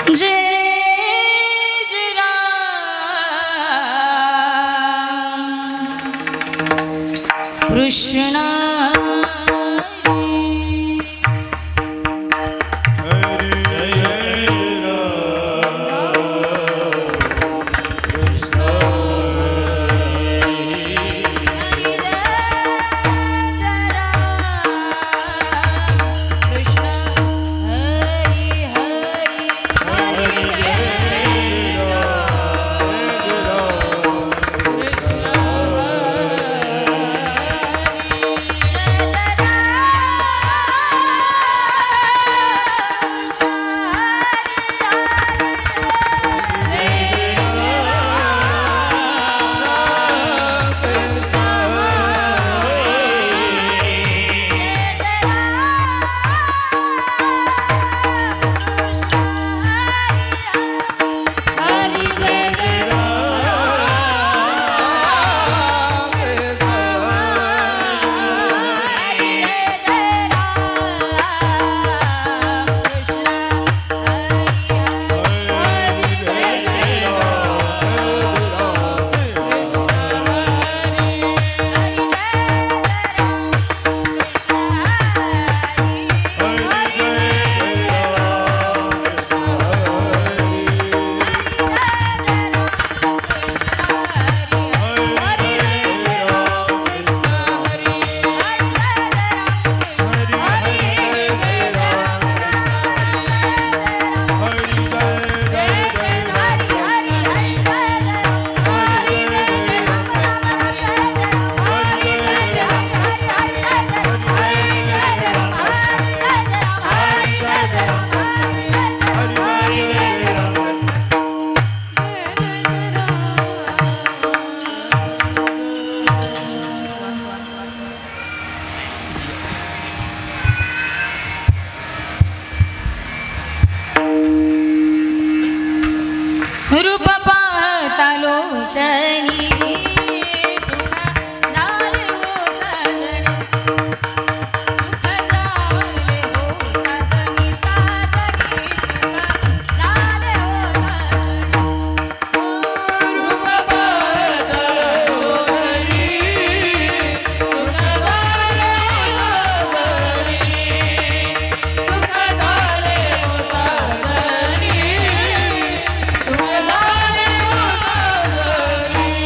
जय जय राम कृष्ण रूप पाहता लोचनी सुख झाले हो सजनी सुख झाले हो सजनी साजनी सुख झाले हो सजनी रूप पाहता लोचनी सुख झाले हो सजनी सुख झाले हो सजनी सुख झाले हो सजनी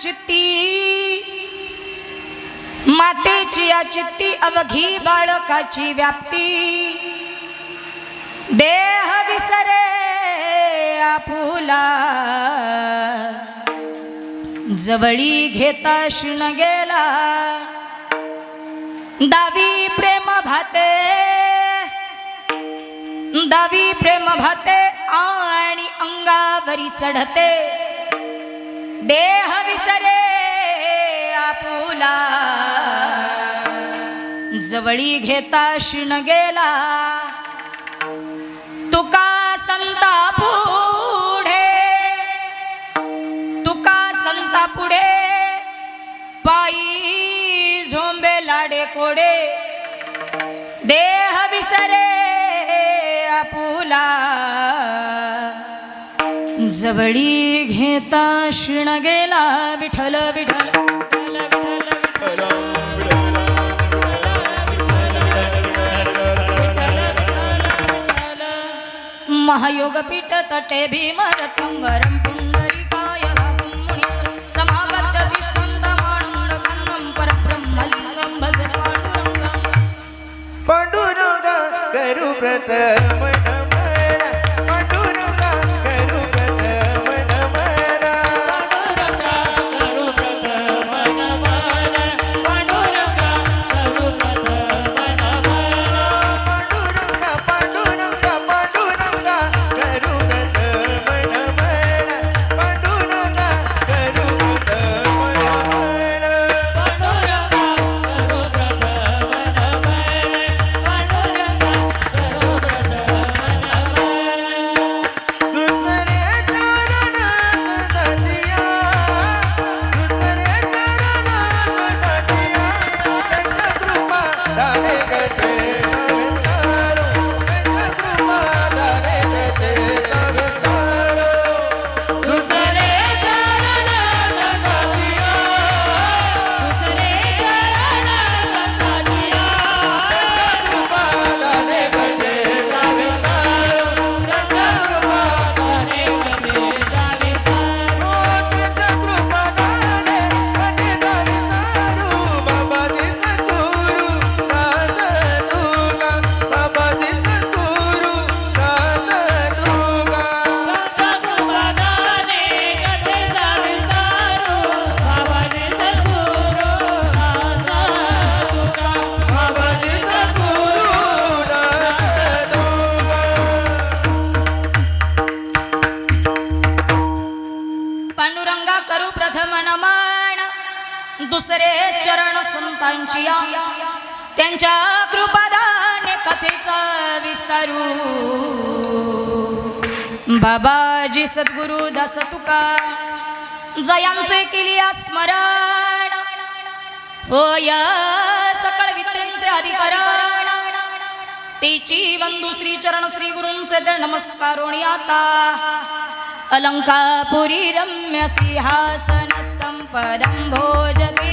चित्ती मातेची या चित्ती अवघी बाळकाची व्याप्ती देह विसरे आपुला जवळी घेता शिण गेला दावी प्रेम भाते आणि अंगावरी चढते देह विसरे आपुला जवळी घेता शिण गेला तुका संता पुढे पायी झोंबे लाडे कोडे देह विसरे आपुला जवळी घेता शिण गेला विठ्ठल विठ्ठल महायोगपीठ तटे भीमरथं वरं पुंडरीकाय भागं मुनीन्द्र समागत्य तिष्ठन्तमानन्दकन्दं परब्रह्मलिङ्गं भजे पांडुरंग करू व्रत दुसरे चरण संतांची त्यांच्या कृपादाने कथेचा विस्तारू बाबाजी सद्गुरु दास तुका जयांचे केली स्मरण होय सकळ विद्येचे अधिकरण तेची बंधू श्री चरण श्री गुरूंचे दर नमस्कारोणी आता अलंकापुरी रम्य सिंहासनस्थं पदं भोजते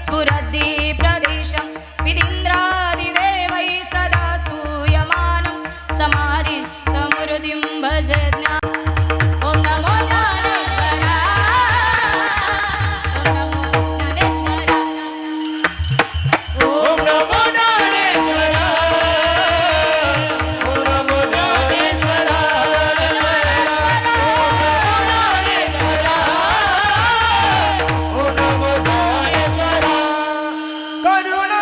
स्फुरद्दि प्रदेशं विदीन्द्रादिदेवैः सदा स्तूयमानं समाधिस्थमूर्तिं भजे ॐ नमो करुणा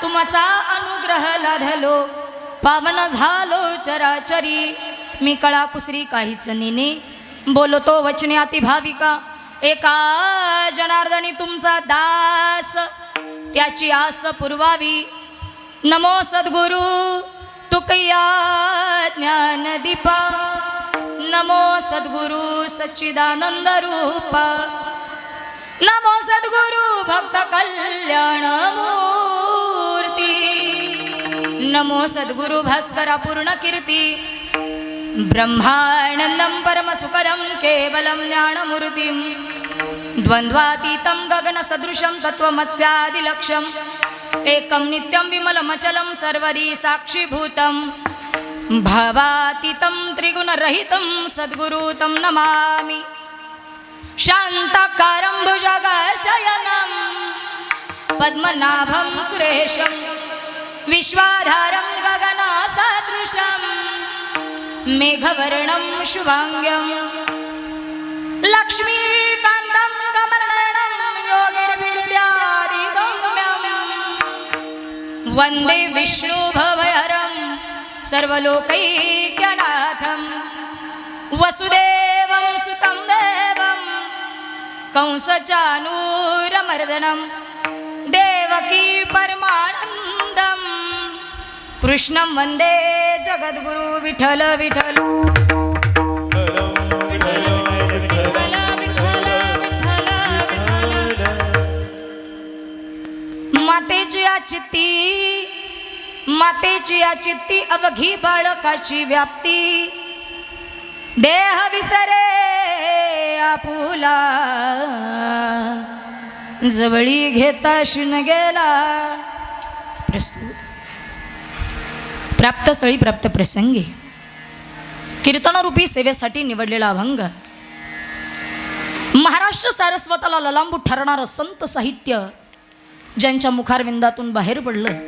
तुमचा अनुग्रह लाधलो पावन झालो चराचरी मी कळा कुसरी काहीच नेने बोलतो वचने अति भाविका एका जनार्दनी तुमचा दास त्याची आस पुरवावी नमो सद्गुरु तुकया ज्ञानदीपा नमो सद्गुरु सच्चिदानंद रूपा नमो सद्गुरु भक्त कल्याण मूर्ती नमो सद्गुरु भास्करा पूर्ण कीर्ती ब्रह्मानंदं परमसुकरं केवलं ज्ञानमूर्तिं द्वन्द्वातीतं गगनसदृशं तत्त्वमस्यादिलक्ष्यम् एकं नित्यं विमलमचलं सर्वदी साक्षीभूतं भावातीतं त्रिगुणरहितं सद्गुरु तं नमामि शान्तकारं भुजगशयनं पद्मनाभं सुरेशं विश्वाधारं गगनसदृशं मेघवर्णं शुभांग्यं लक्ष्मीकान्तं कमलनयनं योगिर्विद्यादिगम्यं वन्दे विष्णुभवहरं सर्वलोकैक्यनाथं वसुदेवं सुतं देवं कंसचानूरमर्दनं देवकी परमानन्दं कृष्णं वन्दे जगद्गुरु विठ्ठल विठ्ठल मातेची या चित्ती अवघी बाळकाची व्याप्ती देह विसरे आपुला जवळी घेता शिन गेला प्रस्तुत प्राप्तस्थळी प्राप्त प्रसंगी कीर्तनरूपी सेवेसाठी निवडलेला अभंग महाराष्ट्र सारस्वताला ललांबू ठरणारं संत साहित्य ज्यांच्या मुखारविंदातून बाहेर पडलं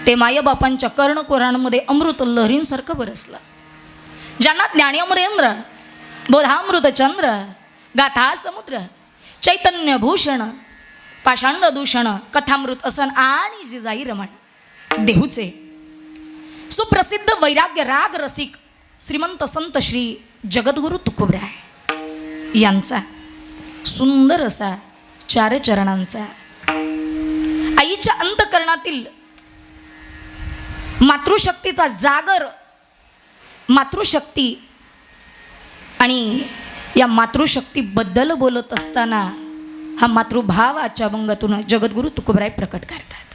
ते मायबापांच्या कर्णकोरांमध्ये अमृत लहरींसारखं बरसलं ज्यांना ज्ञानेअमरेंद्र बोधामृतचंद्र गाथा समुद्र चैतन्यभूषण पाषांडदूषण कथामृत असन आणि जिजाई रमण देहूचे सुप्रसिद्ध वैराग्य राग रसिक श्रीमंत संत श्री जगद्गुरु तुकोबराय यांचा सुंदर असा चार चरणांचा आईच्या अंतकरणातील मातृशक्तीचा जागर मातृशक्ती आणि या मातृशक्तीबद्दल बोलत असताना हा मातृभाव आजच्या अभंगातून जगद्गुरु तुकोबराय प्रकट करतात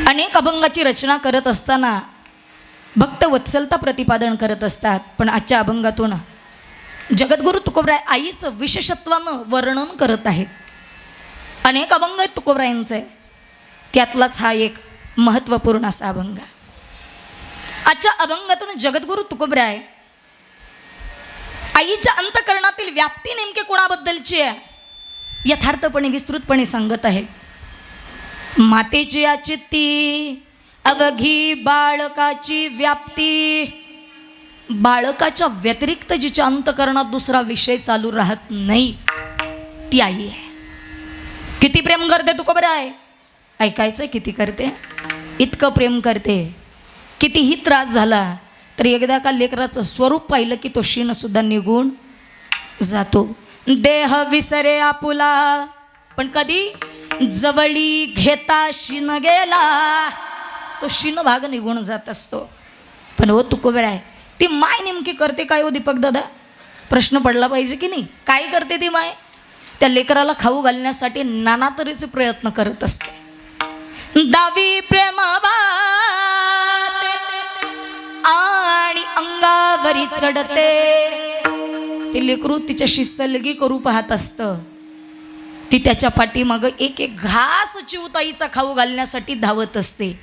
अनेक अभंगाची रचना करत असताना भक्त वत्सलता प्रतिपादन करत असतात पण आजच्या अभंगातून जगद्गुरु तुकोबराय आईचं विशेषत्वानं वर्णन करत आहेत अनेक अभंग आहेत तुकोबरायांचे त्यातलाच हा एक महत्त्वपूर्ण असा अभंग आजच्या अभंगातून जगद्गुरु तुकोबराय आईच्या अंतकरणातील व्याप्ती नेमके कोणाबद्दलची आहे यथार्थपणे विस्तृतपणे सांगत आहेत मातेची या चित्ती अवघी बाळकाची व्याप्ती बाळकाच्या व्यतिरिक्त जिच्या अंतकरणात दुसरा विषय चालू राहत नाही ती आई आहे किती प्रेम करते तुकोबराय ऐकायचं किती करते इतकं प्रेम करते कितीही त्रास झाला तर एकदा का लेकराचं स्वरूप पाहिलं की तो शीणसुद्धा निघून जातो देह विसरे आपुला पण कधी जवळी घेता शीन गेला तो शीन भाग निघून जात असतो पण हो तुकोबराय ती माय नेमकी करते काय हो दीपक दादा प्रश्न पडला पाहिजे की नाही काय करते ती माय त्या लेकराला खाऊ घालण्यासाठी नाना तऱ्हेचे प्रयत्न करत असते दावी प्रेम आणि अंगावरी चढते ती लेकरू तिच्याशी सलगी करू पाहत असतं ती त्याच्या पाठीमागं एक एक घास चिवताईचा खाऊ घालण्यासाठी धावत असते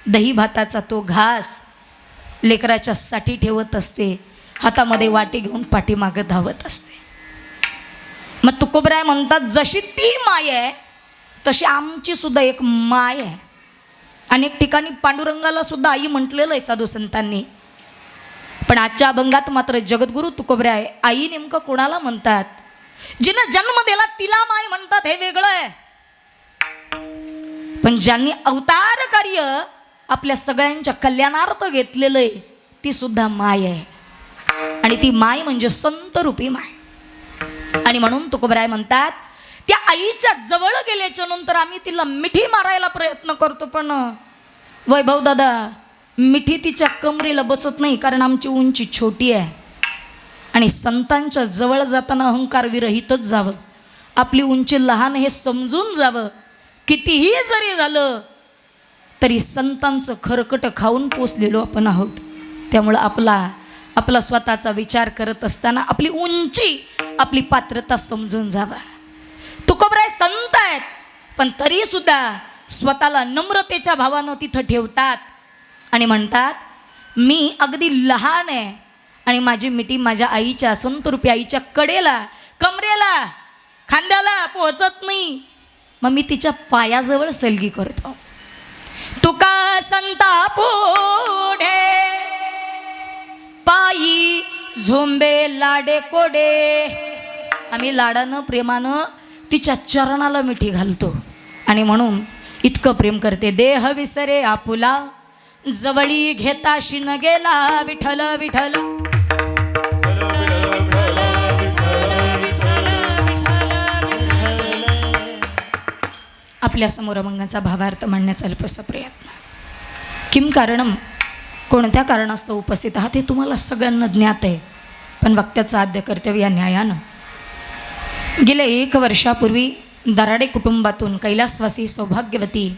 दही भाताचा तो घास लेकराच्या साठी ठेवत असते हातामध्ये वाटी घेऊन पाठीमागं धावत असते मग तुकोबराय म्हणतात जशी ती माय आहे तशी आमची सुद्धा एक माय आहे अनेक ठिकाणी पांडुरंगाला सुद्धा आई म्हटलेलं आहे साधू संतांनी पण आजच्या अभंगात मात्र जगद्गुरु तुकोबराय आई नेमकं कोणाला म्हणतात जिनं जन्म दिला तिला माय म्हणतात हे वेगळं आहे पण ज्यांनी अवतार कार्य आपल्या सगळ्यांच्या कल्याणार्थ घेतलेलं आहे ती सुद्धा माय आहे. आणि ती माय म्हणजे संत रूपी माय. आणि म्हणून तुकोबराय म्हणतात त्या आईच्या जवळ गेल्याच्या नंतर आम्ही तिला मिठी मारायला प्रयत्न करतो, पण वैभव दादा मिठी तिच्या कमरेला बसत नाही, कारण आमची उंची छोटी आहे. आणि संतांच्या जवळ जाताना अहंकार विरहितच जावं, आपली उंची लहान हे समजून जावं. कितीही जरी झालं तरी संतांचं खरकट खाऊन पोचलेलो आपण आहोत. त्यामुळं आपला स्वतःचा विचार करत असताना आपली उंची, आपली पात्रता समजून जावा. तुकोबराय संत आहेत, पण तरी सुद्धा स्वतःला नम्रतेच्या भावानं तिथं ठेवतात आणि म्हणतात मी अगदी लहान आहे आणि माझी मिठी माझ्या आईच्या संतरूपी आईच्या कडेला, कमरेला, खांद्याला पोहोचत नाही, मग मी तिच्या पायाजवळ सलगी करतो. तुका संता पुढे पायी झोंबे लाडे कोडे. आम्ही लाडानं प्रेमानं तिच्या चरणाला मिठी घालतो. आणि म्हणून इतकं प्रेम करते. देह विसरे आपुला जवळी घेताशी न गेला विठ्ठल विठ्ठल. आपल्या समोर अभंगाचा भावार्थ म्हणण्याचा अल्पसा प्रयत्न. किम कारणम, कोणत्या कारणास्तव उपस्थित आहात हे तुम्हाला सगळ्यांना ज्ञात आहे, पण वक्त्याचं आद्य कर्तव्य या न्यायानं. गेल्या 1 वर्षापूर्वी दराडे कुटुंबातून कैलासवासी सौभाग्यवती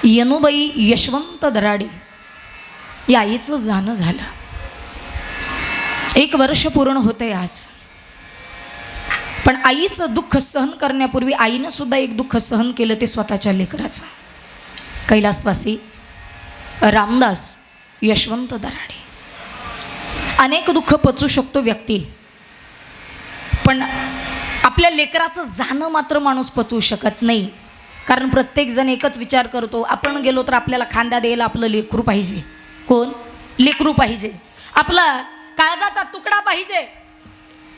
यनुबाई यशवंत दराडे या आईचं जाणं झालं. 1 वर्ष पूर्ण होतंय आज. पण आईचं दुःख सहन करण्यापूर्वी आईनं सुद्धा एक दुःख सहन केलं, ते स्वतःच्या लेकराचं. कैलासवासी रामदास यशवंत दराडे. अनेक दुःख पचू शकतो व्यक्ती, पण आपल्या लेकराचं जाणं मात्र माणूस पचवू शकत नाही. कारण प्रत्येकजण एकच विचार करतो, आपण गेलो तर आपल्याला खांदा द्यायला आपलं लेकरू पाहिजे. कोण? लेकरू पाहिजे, आपला काळजाचा तुकडा पाहिजे.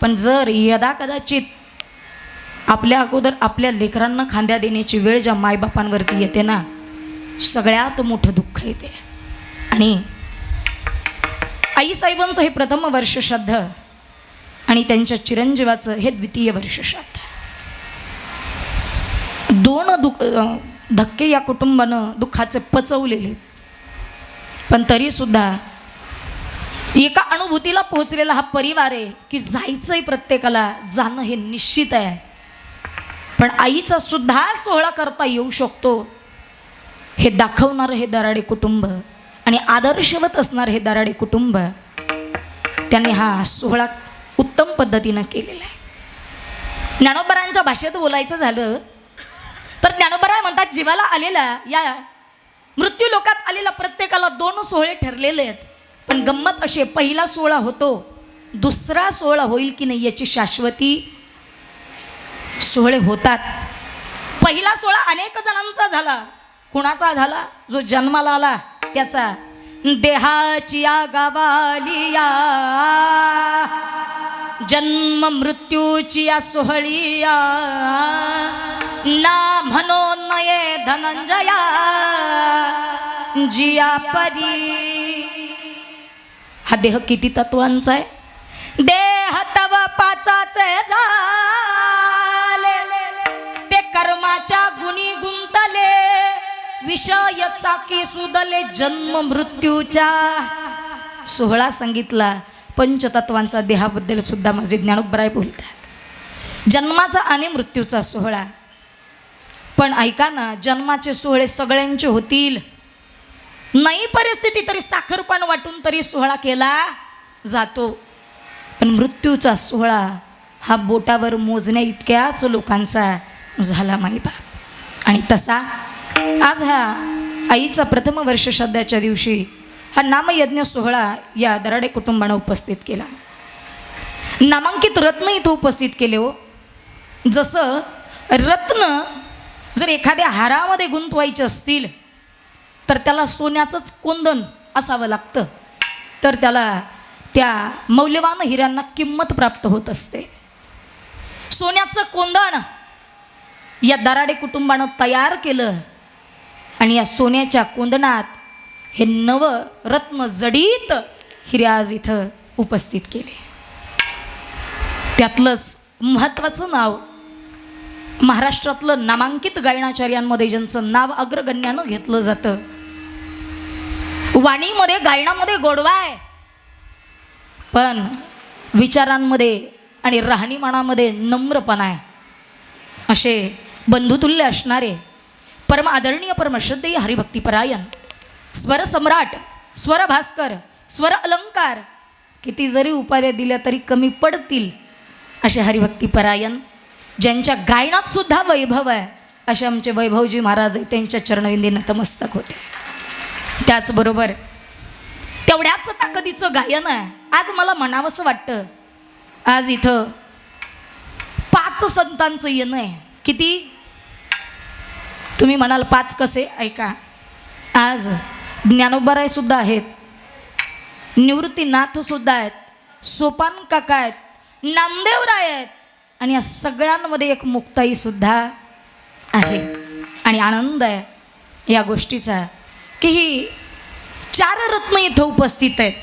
पण जर यदा कदाचित आपल्या अगोदर आपल्या लेकरांना खांद्या देण्याची वेळ ज्या मायबापांवरती येते ना, सगळ्यात मोठं दुःख येते. आणि आईसाहेबांचं हे प्रथम वर्ष श्राद्ध आणि त्यांच्या चिरंजीवाचं हे द्वितीय वर्ष श्राद्ध. 2 धक्के या कुटुंबानं दुःखाचे पचवलेले, पण तरीसुद्धा एका अनुभूतीला पोहोचलेला हा परिवार आहे की जायचंय प्रत्येकाला, जाणं हे निश्चित आहे. पण आईचा सुद्धा सोहळा करता येऊ शकतो हे दाखवणारं हे दराडे कुटुंब आणि आदर्शवत असणारं हे दराडे कुटुंब, त्यांनी हा सोहळा उत्तम पद्धतीनं केलेला आहे. ज्ञानोबरांच्या भाषेत बोलायचं झालं तर ज्ञानोबराय म्हणतात, जीवाला आलेला या मृत्यू लोकात आलेला प्रत्येकाला 2 सोहळे ठरलेले आहेत. पण गंमत असे, पहिला सोहळा होतो, दुसरा सोहळा होईल की नाही याची शाश्वती सोहळे होतात. पहिला सोहळा अनेक जणांचा झाला. कुणाचा झाला? जो जन्माला आला त्याचा. देहाची या गावालिया जन्म मृत्यूची या सोहळिया ना म्हणो नये धनंजया जिया परी. हा देह किती तत्वांचा आहे? देह तव पाचाचे झाले ते कर्माच्या गुणी गुंतले विषय चाकी सुदले जन्म मृत्यूच्या. सोहळा सांगितला पंचतत्वांचा. देहाबद्दल सुद्धा माझे ज्ञानोबराय बोलतात, जन्माचा आणि मृत्यूचा सोहळा. पण ऐका ना, जन्माचे सोहळे सगळ्यांचे होतील, नाही परिस्थिती तरी साखरपान वाटून तरी सोहळा केला जातो. पण मृत्यूचा सोहळा हा बोटावर मोजण्या इतक्याच लोकांचा झाला माईबाप. आणि तसा आज हा आईचा प्रथम वर्ष श्राद्धाच्या दिवशी हा नामयज्ञ सोहळा या दराडे कुटुंबानं उपस्थित केला. नामांकित रत्न इथं उपस्थित केले हो. जसं रत्न जर एखाद्या हारामध्ये गुंतवायचे असतील तर त्याला सोन्याचंच कोंदण असावं लागतं, तर त्याला त्या मौल्यवान हिऱ्यांना किंमत प्राप्त होत असते. सोन्याचं कोंदण या दराडे कुटुंबानं तयार केलं आणि या सोन्याच्या कुंदनात हे नवरत्न जडीत हिरे आज इथं उपस्थित केले. त्यातलंच महत्त्वाचं नाव महाराष्ट्रातलं नामांकित गायनाचार्यांमध्ये ज्यांचं नाव अग्रगण्यानं घेतलं जातं. वाणीमध्ये गायनामध्ये गोडवा आहे, पण विचारांमध्ये आणि राहणीमानामध्ये नम्रपणा आहे. असे बंधुतुल्य असणारे परम आदरणीय परमश्रद्धेय हरिभक्तीपरायण स्वर सम्राट, स्वर भास्कर, स्वर अलंकार किती जरी उपाध्या दिल्या तरी कमी पडतील असे हरिभक्तीपरायण, ज्यांच्या गायनात सुद्धा वैभव आहे, असे आमचे वैभवजी महाराज आहे. त्यांच्या चरणविंदी नतमस्तक होते. त्याचबरोबर तेवढ्याच ताकदीचं गायन आहे. आज मला म्हणावंसं वाटतं, आज इथं 5 संतांचं येणं आहे. किती? तुम्ही म्हणाल 5 कसे? ऐका, आज ज्ञानोबाराय सुद्धा आहेत, निवृत्तीनाथ सुद्धा आहेत, सोपान काका आहेत, नामदेवराय आहेत आणि या सगळ्यांमध्ये एक मुक्ताई सुद्धा आहे. आणि आनंद आहे या गोष्टीचा की ही 4 रत्न इथं उपस्थित आहेत.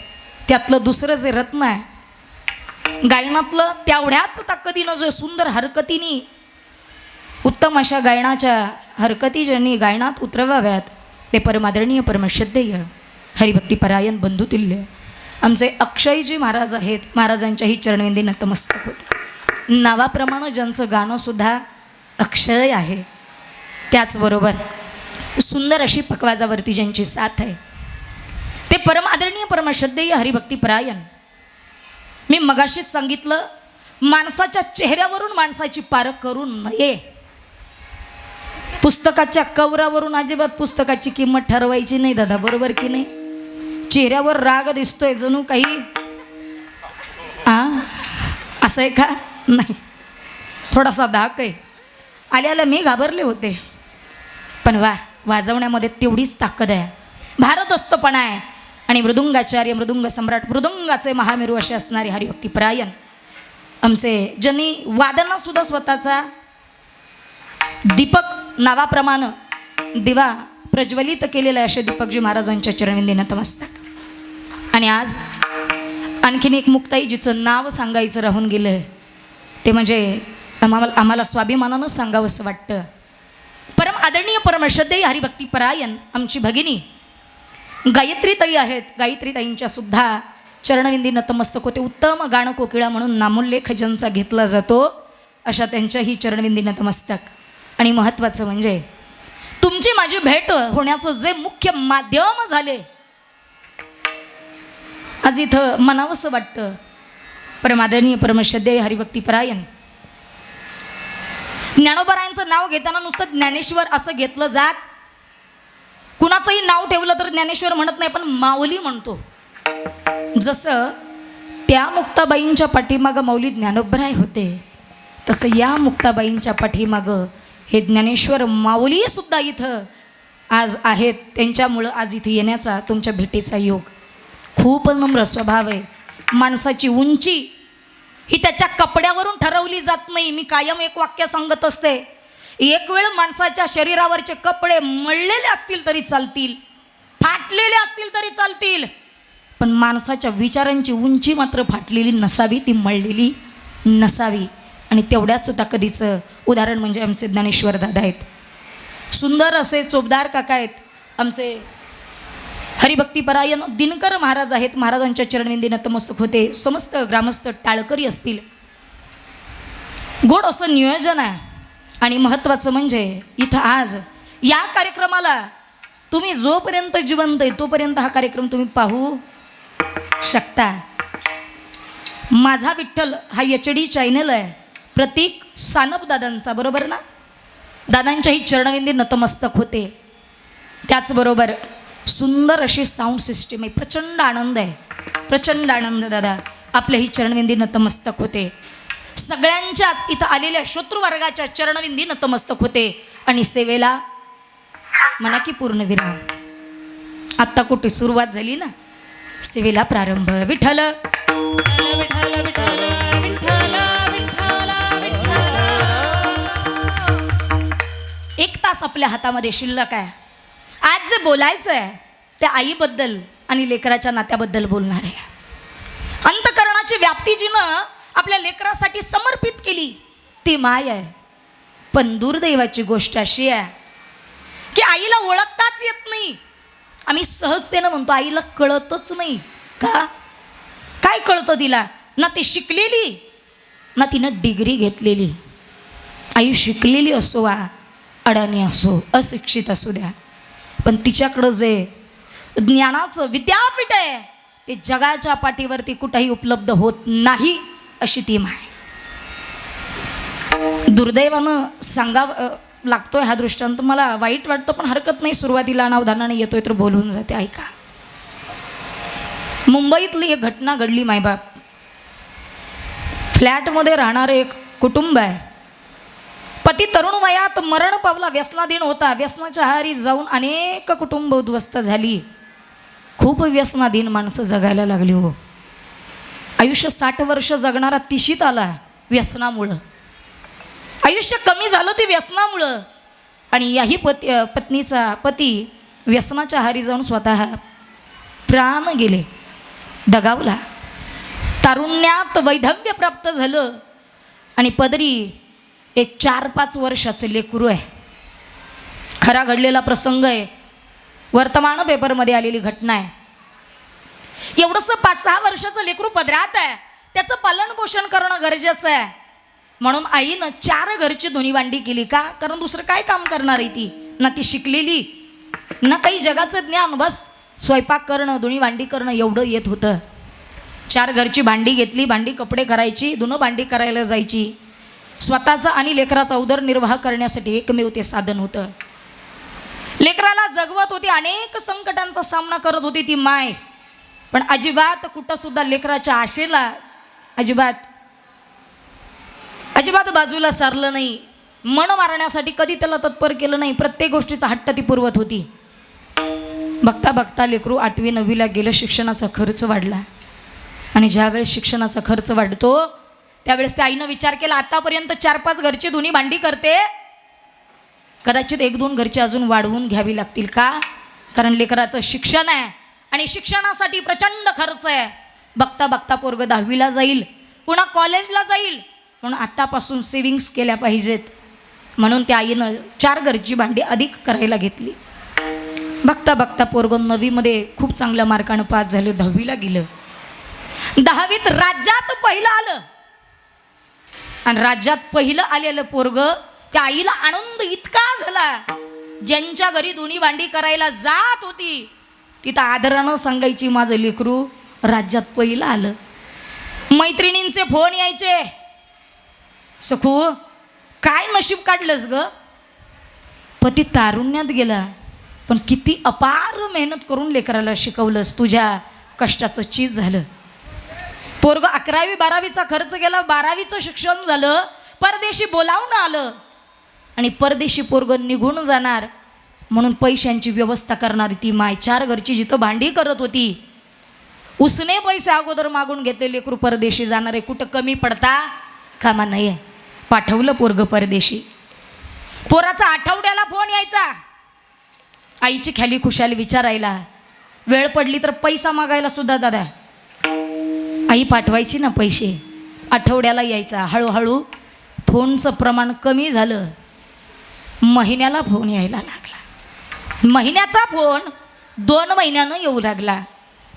त्यातलं दुसरं जे रत्न आहे गायनातलं, तेवढ्याच ताकदीनं जो सुंदर हरकतीने उत्तम अशा गायनाच्या हरकती ज्यांनी गायनात उतरवाव्यात ते परमादरणीय परमश्रद्धेय हरिभक्तीपरायण बंधुतुल्य आमचे अक्षयजी महाराज आहेत. महाराजांच्याही चरणविंदी नतमस्तक होते. नावाप्रमाणे ज्यांचं गाणंसुद्धा अक्षय आहे, त्याचबरोबर सुंदर अशी पकवाजावरती ज्यांची साथ आहे ते परम आदरणीय परमश्रद्धेय हरिभक्तीपरायण. मी मगाशीच सांगितलं, माणसाच्या चेहऱ्यावरून माणसाची पारख करू नये. पुस्तकाच्या कवरावरून अजिबात पुस्तकाची किंमत ठरवायची नाही दादा, बरोबर की नाही? चेहऱ्यावर राग दिसतोय जणू काही असं आहे का? नाही, थोडासा धाक आहे. आल्याला मी घाबरले होते, पण वाजवण्यामध्ये तेवढीच ताकद आहे, भारदस्तपणा आहे. आणि मृदुंगाचार्य, मृदुंग सम्राट, मृदुंगाचे महामेरू असे असणारे हरिभक्तीपरायण आमचे, ज्यांनी वादनासुद्धा स्वतःचा दीपक नावाप्रमाणे दिवा प्रज्वलित केलेला आहे, असे दीपकजी महाराजांच्या चरणविंदी नतमस्तक. आणि आज आणखीन एक मुक्ताई जिचं नाव सांगायचं राहून गेलं, ते म्हणजे आम्हाला स्वाभिमानानं सांगावंसं वाटतं. परम आदरणीय परमश्रद्धेय हरिभक्तीपरायण आमची भगिनी गायत्रीताई आहेत. गायत्रीताईंच्या सुद्धा चरणविंदी नतमस्तक होते. उत्तम गाणं कोकिळा म्हणून नामोल्लेख ज्यांचा घेतला जातो अशा त्यांच्याही चरणविंदी नतमस्तक. आणि महत्त्वाचं म्हणजे तुमची माझी भेट होण्याचं जे मुख्य माध्यम झाले, आज इथं म्हणावंसं वाटतं, परमादरणीय परमश्रद्धेय हरिभक्तीपरायण ज्ञानोबारायांचं नाव घेताना नुसतं ज्ञानेश्वर असं घेतलं जात. कुणाचंही नाव ठेवलं तर ज्ञानेश्वर म्हणत नाही, पण माऊली म्हणतो. जसं त्या मुक्ताबाईंच्या पाठीमागं माऊली ज्ञानोबराय होते, तसं या मुक्ताबाईंच्या पाठीमागं हे ज्ञानेश्वर माऊली सुद्धा इथं आज आहेत. त्यांच्यामुळं आज इथे येण्याचा, तुमच्या भेटीचा योग. खूप नम्र स्वभाव आहे. माणसाची उंची ही त्याच्या कपड्यावरून ठरवली जात नाही. मी कायम एक वाक्य सांगत असते, एक वेळ माणसाच्या शरीरावरचे कपडे मळलेले असतील तरी चालतील, फाटलेले असतील तरी चालतील, पण माणसाच्या विचारांची उंची मात्र फाटलेली नसावी, ती मळलेली नसावी. आणि तेवढ्याच ताकदीचं उदाहरण म्हणजे आमचे ज्ञानेश्वर दादा आहेत. सुंदर असे चोपदार काका आहेत आमचे हरिभक्तीपरायण दिनकर महाराज आहेत. महाराजांच्या चरणविंदी नतमस्तक होते. समस्त ग्रामस्थ टाळकरी असतील. गोड असं नियोजन आहे. आणि महत्त्वाचं म्हणजे इथं आज या कार्यक्रमाला तुम्ही जोपर्यंत जिवंत आहे तोपर्यंत हा कार्यक्रम तुम्ही पाहू शकता. माझा विठ्ठल हा HD चॅनल आहे, प्रतीक सानप दादांचा, बरोबर ना? दादांच्याही चरणविंदी नतमस्तक होते. त्याचबरोबर सुंदर अशी साऊंड सिस्टीम आहे. प्रचंड आनंद आहे, प्रचंड आनंद. दादा आपल्याही चरणविंदी नतमस्तक होते. सगळ्यांच्याच इथं आलेल्या शत्रुवर्गाच्या चरणविंदी नतमस्तक होते. आणि सेवेला म्हणा की पूर्णविराम. आत्ता कुठे सुरुवात झाली ना, सेवेला प्रारंभ. विठ्ठल विठ्ठल विठ्ठल विठ्ठल विठ्ठल विठ्ठल. तास आपल्या हातामध्ये शिल्लक आहे. आज जे बोलायचं आहे ते आईबद्दल आणि लेकराच्या नात्याबद्दल बोलणार आहे. अंतःकरणाची व्याप्ती जिनं आपल्या लेकरासाठी समर्पित केली ती माय आहे. पण दुर्दैवाची गोष्ट अशी आहे की आईला ओळखताच येत नाही. आम्ही सहजतेनं म्हणतो आईला कळतच नाही. का? काय कळतं तिला? ना ती शिकलेली ना तिनं डिग्री घेतलेली. आई शिकलेली असो वा अडाणी असो अशिक्षित असू द्या, पण तिच्याकडं जे ज्ञानाचं विद्यापीठ आहे ते जगाच्या पाठीवरती कुठेही उपलब्ध होत नाही अशी ती माय. दुर्दैवानं सांगावं लागतोय हा दृष्टांत. मला वाईट वाटतं पण हरकत नाही. सुरुवातीला अनावधानाने येतोय तर बोलून जाते. ऐका. मुंबईतली एक घटना घडली. मायबाप फ्लॅटमध्ये राहणारे एक कुटुंब आहे. पती तरुण वयात मरण पावला. व्यसनाधीन होता. व्यसनाच्या आहारी जाऊन अनेक कुटुंब उद्ध्वस्त झाली. खूप व्यसनाधीन माणसं जगायला लागली. हो, आयुष्य 60 वर्ष जगणारा तिशीत आला व्यसनामुळं. आयुष्य कमी झालं ते व्यसनामुळं. आणि याही पती व्यसनाच्या आहारी जाऊन स्वतः प्राण गेले, दगावला. तारुण्यात वैधव्य प्राप्त झालं आणि पदरी एक 4-5 वर्षाचं लेकरू आहे. खरा घडलेला प्रसंग आहे. वर्तमान पेपरमध्ये आलेली घटना आहे. एवढंसं 5-6 वर्षाचं लेकरू पदरात आहे. त्याचं पालनपोषण करणं गरजेचं आहे. म्हणून आईनं 4 घरची धुनी भांडी केली. का? कारण दुसरं काय काम करणार आहे ती? ना ती शिकलेली ना काही जगाचं ज्ञान. बस स्वयंपाक करणं धुणी भांडी करणं एवढं येत होतं. 4 घरची भांडी घेतली. भांडी कपडे करायची, धुणं भांडी करायला जायची. स्वतःचा आणि लेकराचा उदरनिर्वाह करण्यासाठी एकमेव ते साधन होतं. लेकराला जगवत होती. अनेक संकटांचा सामना करत होती ती माय. पण अजिबात कुठंसुद्धा लेकराच्या आशेला अजिबात बाजूला सारलं नाही. मन मारण्यासाठी कधी त्याला तत्पर केलं नाही. प्रत्येक गोष्टीचा हट्ट ती पुरवत होती. बघता बघता लेकरू 8वी-9वीला गेलं. शिक्षणाचा खर्च वाढला. आणि ज्यावेळेस शिक्षणाचा खर्च वाढतो त्यावेळेस त्या आईनं विचार केला आतापर्यंत 4-5 घरची धुणी भांडी करते, कदाचित 1-2 घरची अजून वाढवून घ्यावी लागतील. का? कारण लेकराचं शिक्षण आहे आणि शिक्षणासाठी प्रचंड खर्च आहे. बघता बघता पोरगं 10वीला जाईल, पुन्हा कॉलेजला जाईल. म्हणून आत्तापासून सेविंग्स केल्या पाहिजेत. म्हणून त्या आईनं 4 घरची भांडी अधिक करायला घेतली. बघता बघता पोरगं 9वीमध्ये खूप चांगल्या मार्कानं पास झालं. 10वीला गेलं. 10वीत राज्यात पहिलं आलं. आणि राज्यात पहिलं आलेलं पोरगं त्या आईला आनंद इतका झाला. ज्यांच्या घरी धुणी भांडी करायला जात होती तिथं आदरानं सांगायची माझं लेकरू राज्यात पहिलं आलं. मैत्रिणींचे फोन यायचे, सखू काय नशीब काढलंस ग. पती तारुण्यात गेला पण किती अपार मेहनत करून लेकराला शिकवलंस. तुझ्या कष्टाचं चीज झालं. पोरगं 11वी-12वीचा खर्च गेला. 12वीचं शिक्षण झालं. परदेशी बोलावून आलं आणि परदेशी पोरगं निघून जाणार म्हणून पैशांची व्यवस्था करणारी ती माय 4 घरची जिथं भांडी करत होती उसने पैसे अगोदर मागून घेतले. लेकरू परदेशी जाणार आहे. कुठं कमी पडता कामा नाही. पाठवलं पोरगं परदेशी. पोराचा आठवड्याला फोन यायचा आईची खाली खुशाली विचारायला. वेळ पडली तर पैसा मागायला सुद्धा दादा आई पाठवायची ना पैसे. आठवड्याला यायचा. हळूहळू फोनचं प्रमाण कमी झालं. महिन्याला फोन यायला लागला. महिन्याचा फोन 2 महिन्यानं येऊ लागला.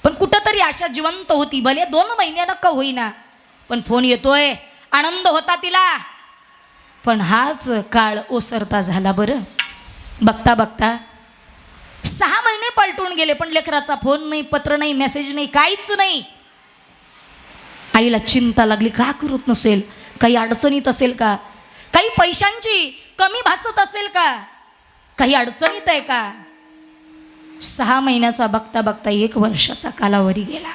पण कुठंतरी आशा जिवंत होती. भले 2 महिन्यानं का होईना पण फोन येतोय. आनंद होता तिला. पण हाच काळ ओसरता झाला. बरं बघता बघता 6 महिने पलटून गेले पण लेकराचा फोन नाही, पत्र नाही, मेसेज नाही, काहीच नाही. आईला चिंता लागली. का करत नसेल? काही अडचणीत असेल का? काही पैशांची कमी भासत असेल का? काही अडचणीत आहे का? 6 महिन्याचा बघता बघता 1 वर्षाचा कालावधी गेला.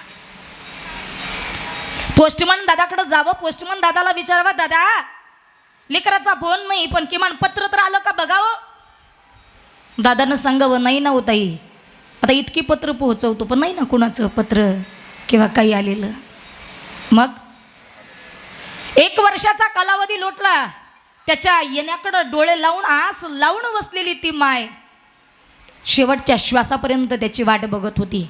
पोस्टमन दादाकडे जावं. पोस्टमन दादाला विचारावं, दादा लेकराचा फोन नाही पण किमान पत्र तर आलं का बघावं. दादानं सांगावं, नाही ना ताई, आता इतकी पत्र पोहोचवतो पण नाही ना कुणाचं पत्र किंवा काही आलेलं. मग 1 वर्षाचा कालावधी लोटला. त्याच्या येण्याकडं डोळे लावून आस लावून बसलेली ती माय शेवटच्या श्वासापर्यंत त्याची वाट बघत होती.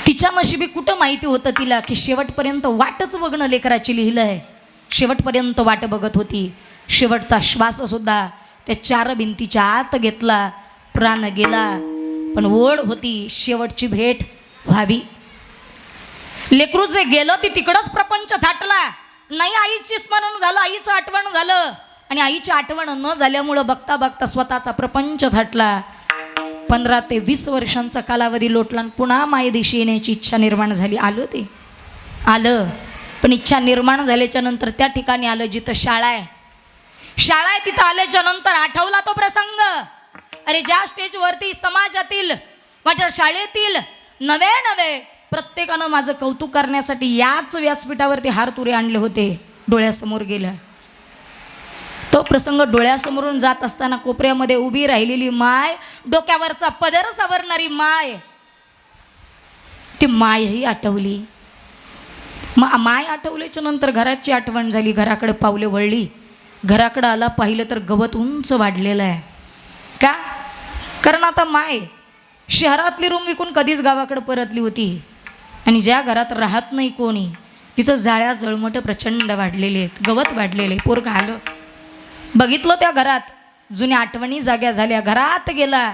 तिच्या नशिबी कुठं माहिती होतं तिला की शेवटपर्यंत वाटच बघणं लेकराची लिहिलं आहे. शेवटपर्यंत वाट बघत होती. शेवटचा श्वाससुद्धा त्या 4 भिंतीच्या आत घेतला. प्राण गेला, पण ओढ होती शेवटची भेट व्हावी. लेकरू जे गेलं ती तिकडंच प्रपंच थाटला. नाही आईची स्मरण झालं, आईचं आठवण झालं, आणि आईची आठवण न झाल्यामुळं बघता बघता स्वतःचा प्रपंच थाटला. 15 ते 20 वर्षांचा कालावधी लोटला आणि पुन्हा मायदेशी येण्याची इच्छा निर्माण झाली. आलं ते आलं, पण इच्छा निर्माण झाल्याच्या नंतर त्या ठिकाणी आलं जिथं शाळा आहे. शाळा आहे तिथं आल्याच्या नंतर आठवला तो प्रसंग. अरे ज्या स्टेजवरती समाजातील माझ्या शाळेतील नवे प्रत्येकानं माझं कौतुक करण्यासाठी याच व्यासपीठावरती हार तुरे आणले होते, डोळ्यासमोर गेलं. तो प्रसंग डोळ्यासमोरून जात असताना कोपऱ्यामध्ये उभी राहिलेली माय, डोक्यावरचा पदर सावरणारी माय, ती मायही आठवली. माय आठवल्याच्या नंतर घराची आठवण झाली. घराकडे पावले वळली. घराकडं आला, पाहिलं तर गवत उंच वाढलेलं आहे. का? कारण आता माय शहरातली रूम विकून कधीच गावाकडे परतली होती, आणि ज्या घरात राहत नाही कोणी तिथं जाळ्या जळमट प्रचंड वाढलेले आहेत, गवत वाढलेले. पोरगं आलं, बघितलं त्या घरात, जुन्या आठवणी जाग्या झाल्या. घरात गेला,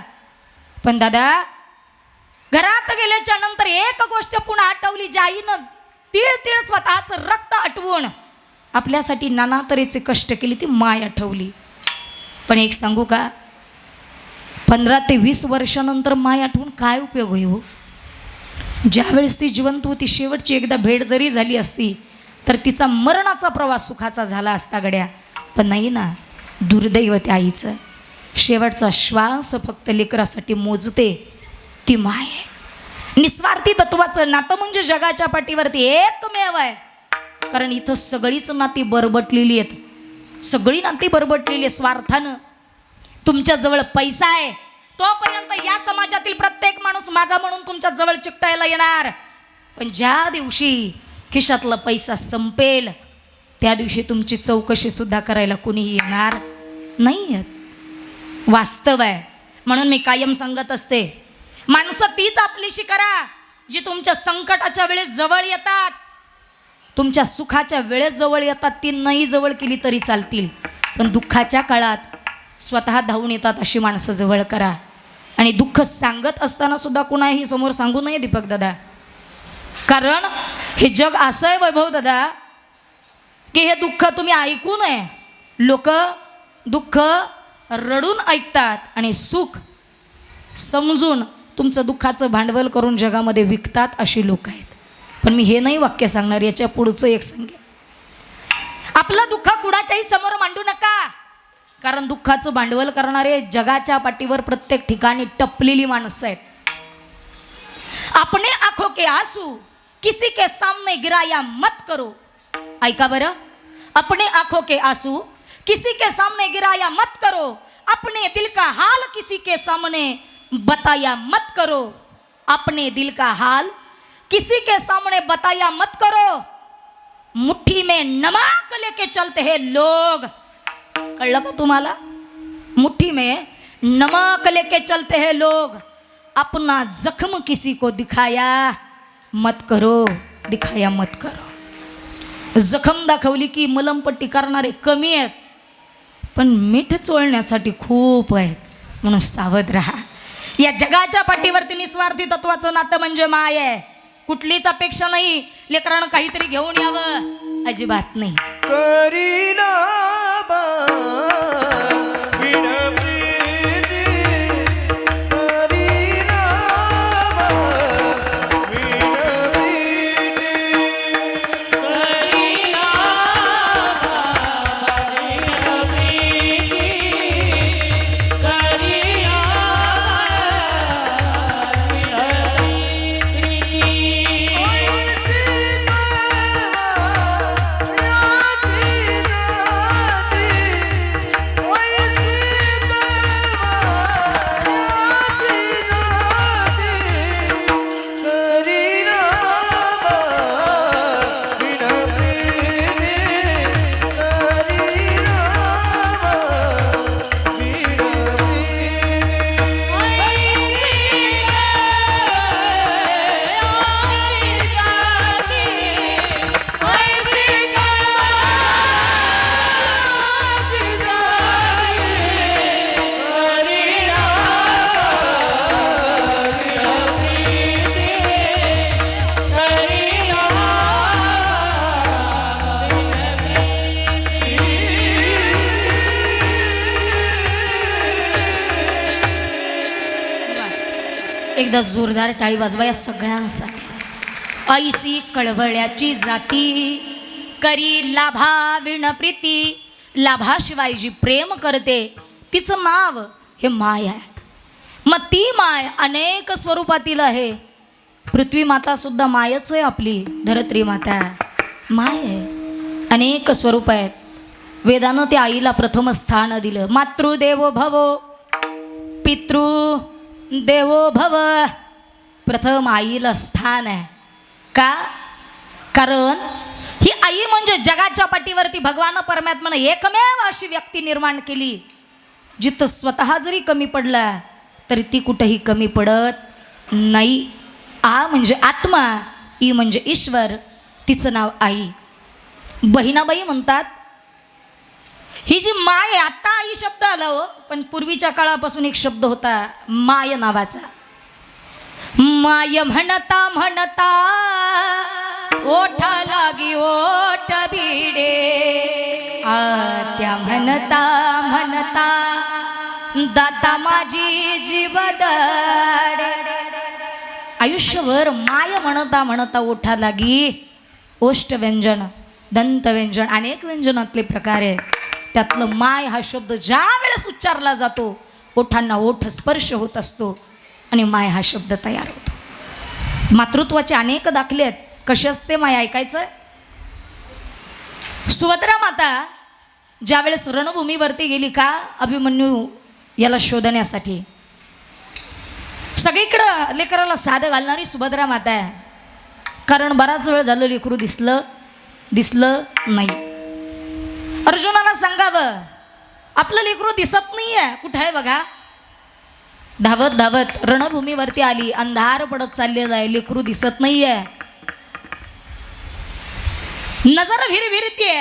पण दादा घरात गेल्याच्या नंतर एक गोष्ट पुन्हा आठवली. ज्या आईनं तीळ स्वतःचं रक्त आटवून आपल्यासाठी नाना तऱ्हेचे कष्ट केले, ती माय आठवली. पण एक सांगू का, 15 ते 20 वर्षानंतर माय आठवून काय उपयोग होईल हो? ज्यावेळेस ती जिवंत होती, शेवटची एकदा भेट जरी झाली असती तर तिचा मरणाचा प्रवास सुखाचा झाला असता गड्या. पण नाही ना, दुर्दैव त्या आईचं. शेवटचा श्वास फक्त लेकरासाठी मोजते ती माय. निस्वार्थी तत्वाचं नातं म्हणजे जगाच्या पाठीवरती एकमेव आहे. कारण इथं सगळीच नाती बरबटलेली आहेत, सगळी नाती बरबटलेली आहे स्वार्थानं. तुमच्या जवळ पैसा आहे तोपर्यंत या समाजातील प्रत्येक माणूस माझा म्हणून तुमच्या जवळ चिकटायला येणार. पण ज्या दिवशी खिशातला पैसा संपेल त्या दिवशी तुमची चौकशी सुद्धा करायला कुणीही येणार नाही. वास्तव आहे. म्हणून मी कायम सांगत असते, माणसं तीच आपलीशी करा जी तुमच्या संकटाच्या वेळेस जवळ येतात, तुमच्या सुखाच्या वेळेस जवळ येतात. ती नाही जवळ केली तरी चालतील, पण दुःखाच्या काळात स्वतः धावून येतात अशी माणसं जवळ करा. आणि दुःख सांगत असताना सुद्धा कुणाही समोर सांगू नये दीपक दादा. कारण हे जग असं आहे वैभव दादा की हे दुःख तुम्ही ऐकू नये. लोक दुःख रडून ऐकतात आणि सुख समजून तुमचं दुःखाचं भांडवल करून जगामध्ये विकतात अशी लोक आहेत. पण मी हे नाही वाक्य सांगणार, याच्या पुढचं एक सांगेन. आपलं दुःख कुणाच्याही समोर मांडू नका, कारण दुःखाचं भांडवल करणारे जगाच्या पाठीवर प्रत्येक ठिकाणी टपलेली माणसं आहेत. अपने आंखों के आंसू किसी के सामने गिराया मत करो. ऐका बरं, अपने आंखों के आंसू किसी के सामने गिराया मत करो, अपने दिल का हाल किसी के सामने बताया मत करो. अपने दिल का हाल किसी के सामने बताया मत करो. मुट्ठी में नमक लेके चलते हैं लोग. कळलं का तुम्हाला? मुट्ठी में नमक लेके चलते हैं लोग. अपना जख्म किसी को दिखाया मत करो, दिखाया मत करो. जखम दाखवली की मलमपट्टी करणारे कमी आहेत, पण मीठ चोळण्यासाठी खूप आहेत. म्हणून सावध राहा. या जगाच्या पाठीवरती निस्वार्थी तत्वाचं नातं म्हणजे माय आहे. कुठलीच अपेक्षा नाही लेकरानं काहीतरी घेऊन यावं, अजिबात नाही. करीना बा एकदा जोरदार टाळी वाजवा या सगळ्यांसाठी. ऐसी कळवळ्याची जाती करी लाभा विण प्रीती. लाभाशिवाय जी प्रेम करते तिचं नाव हे माय आहे. मग ती माय अनेक स्वरूपातील आहे. पृथ्वी माता सुद्धा मायच आहे आपली. धरत्री माता माय आहे. अनेक स्वरूप आहेत. वेदानं त्या आईला प्रथम स्थान दिलं. मातृदेवो भव पितृ देवो भव. प्रथम आईला स्थान आहे. का? कारण ही आई म्हणजे जगाच्या पाठीवरती भगवान परमात्म्यानं एकमेव अशी व्यक्ती निर्माण केली जिथं स्वतः जरी कमी पडला तरी ती कुठेही कमी पडत नाही. आ म्हणजे आत्मा, ई म्हणजे ईश्वर, तिचं नाव आई. बहिणाबाई म्हणतात ही जी माय, आता आई शब्द आला हो, पण पूर्वीच्या काळापासून एक शब्द होता माय नावाचा. माय म्हणता म्हणता ओठा लागी ओठ भिडे. त्या म्हणता म्हणता दाता माझी जीवदाडे. आयुष्यभर माय म्हणता म्हणता ओठा लागी. ओष्ठ व्यंजन, दंत व्यंजन, अनेक व्यंजनातले प्रकार आहेत. त्यातलं माय हा शब्द ज्या वेळेस उच्चारला जातो ओठांना ओठ स्पर्श होत असतो आणि माय हा शब्द तयार होतो. मातृत्वाचे अनेक दाखले आहेत. कशी असते माय ऐकायचं. सुभद्रा माता ज्या वेळेस रणभूमीवरती गेली का अभिमन्यू याला शोधण्यासाठी, सगळीकडं लेकराला साधं घालणारी सुभद्रा माता आहे. कारण बराच वेळ झालं लेकरू दिसलं नाही. अर्जुनाला सांगावं आपलं लेकरू दिसत नाही आहे, कुठं आहे बघा. धावत धावत रणभूमीवरती आली. अंधार पडत चालले जाय, लेकरू दिसत नाही आहे. नजर भिरभिरतीये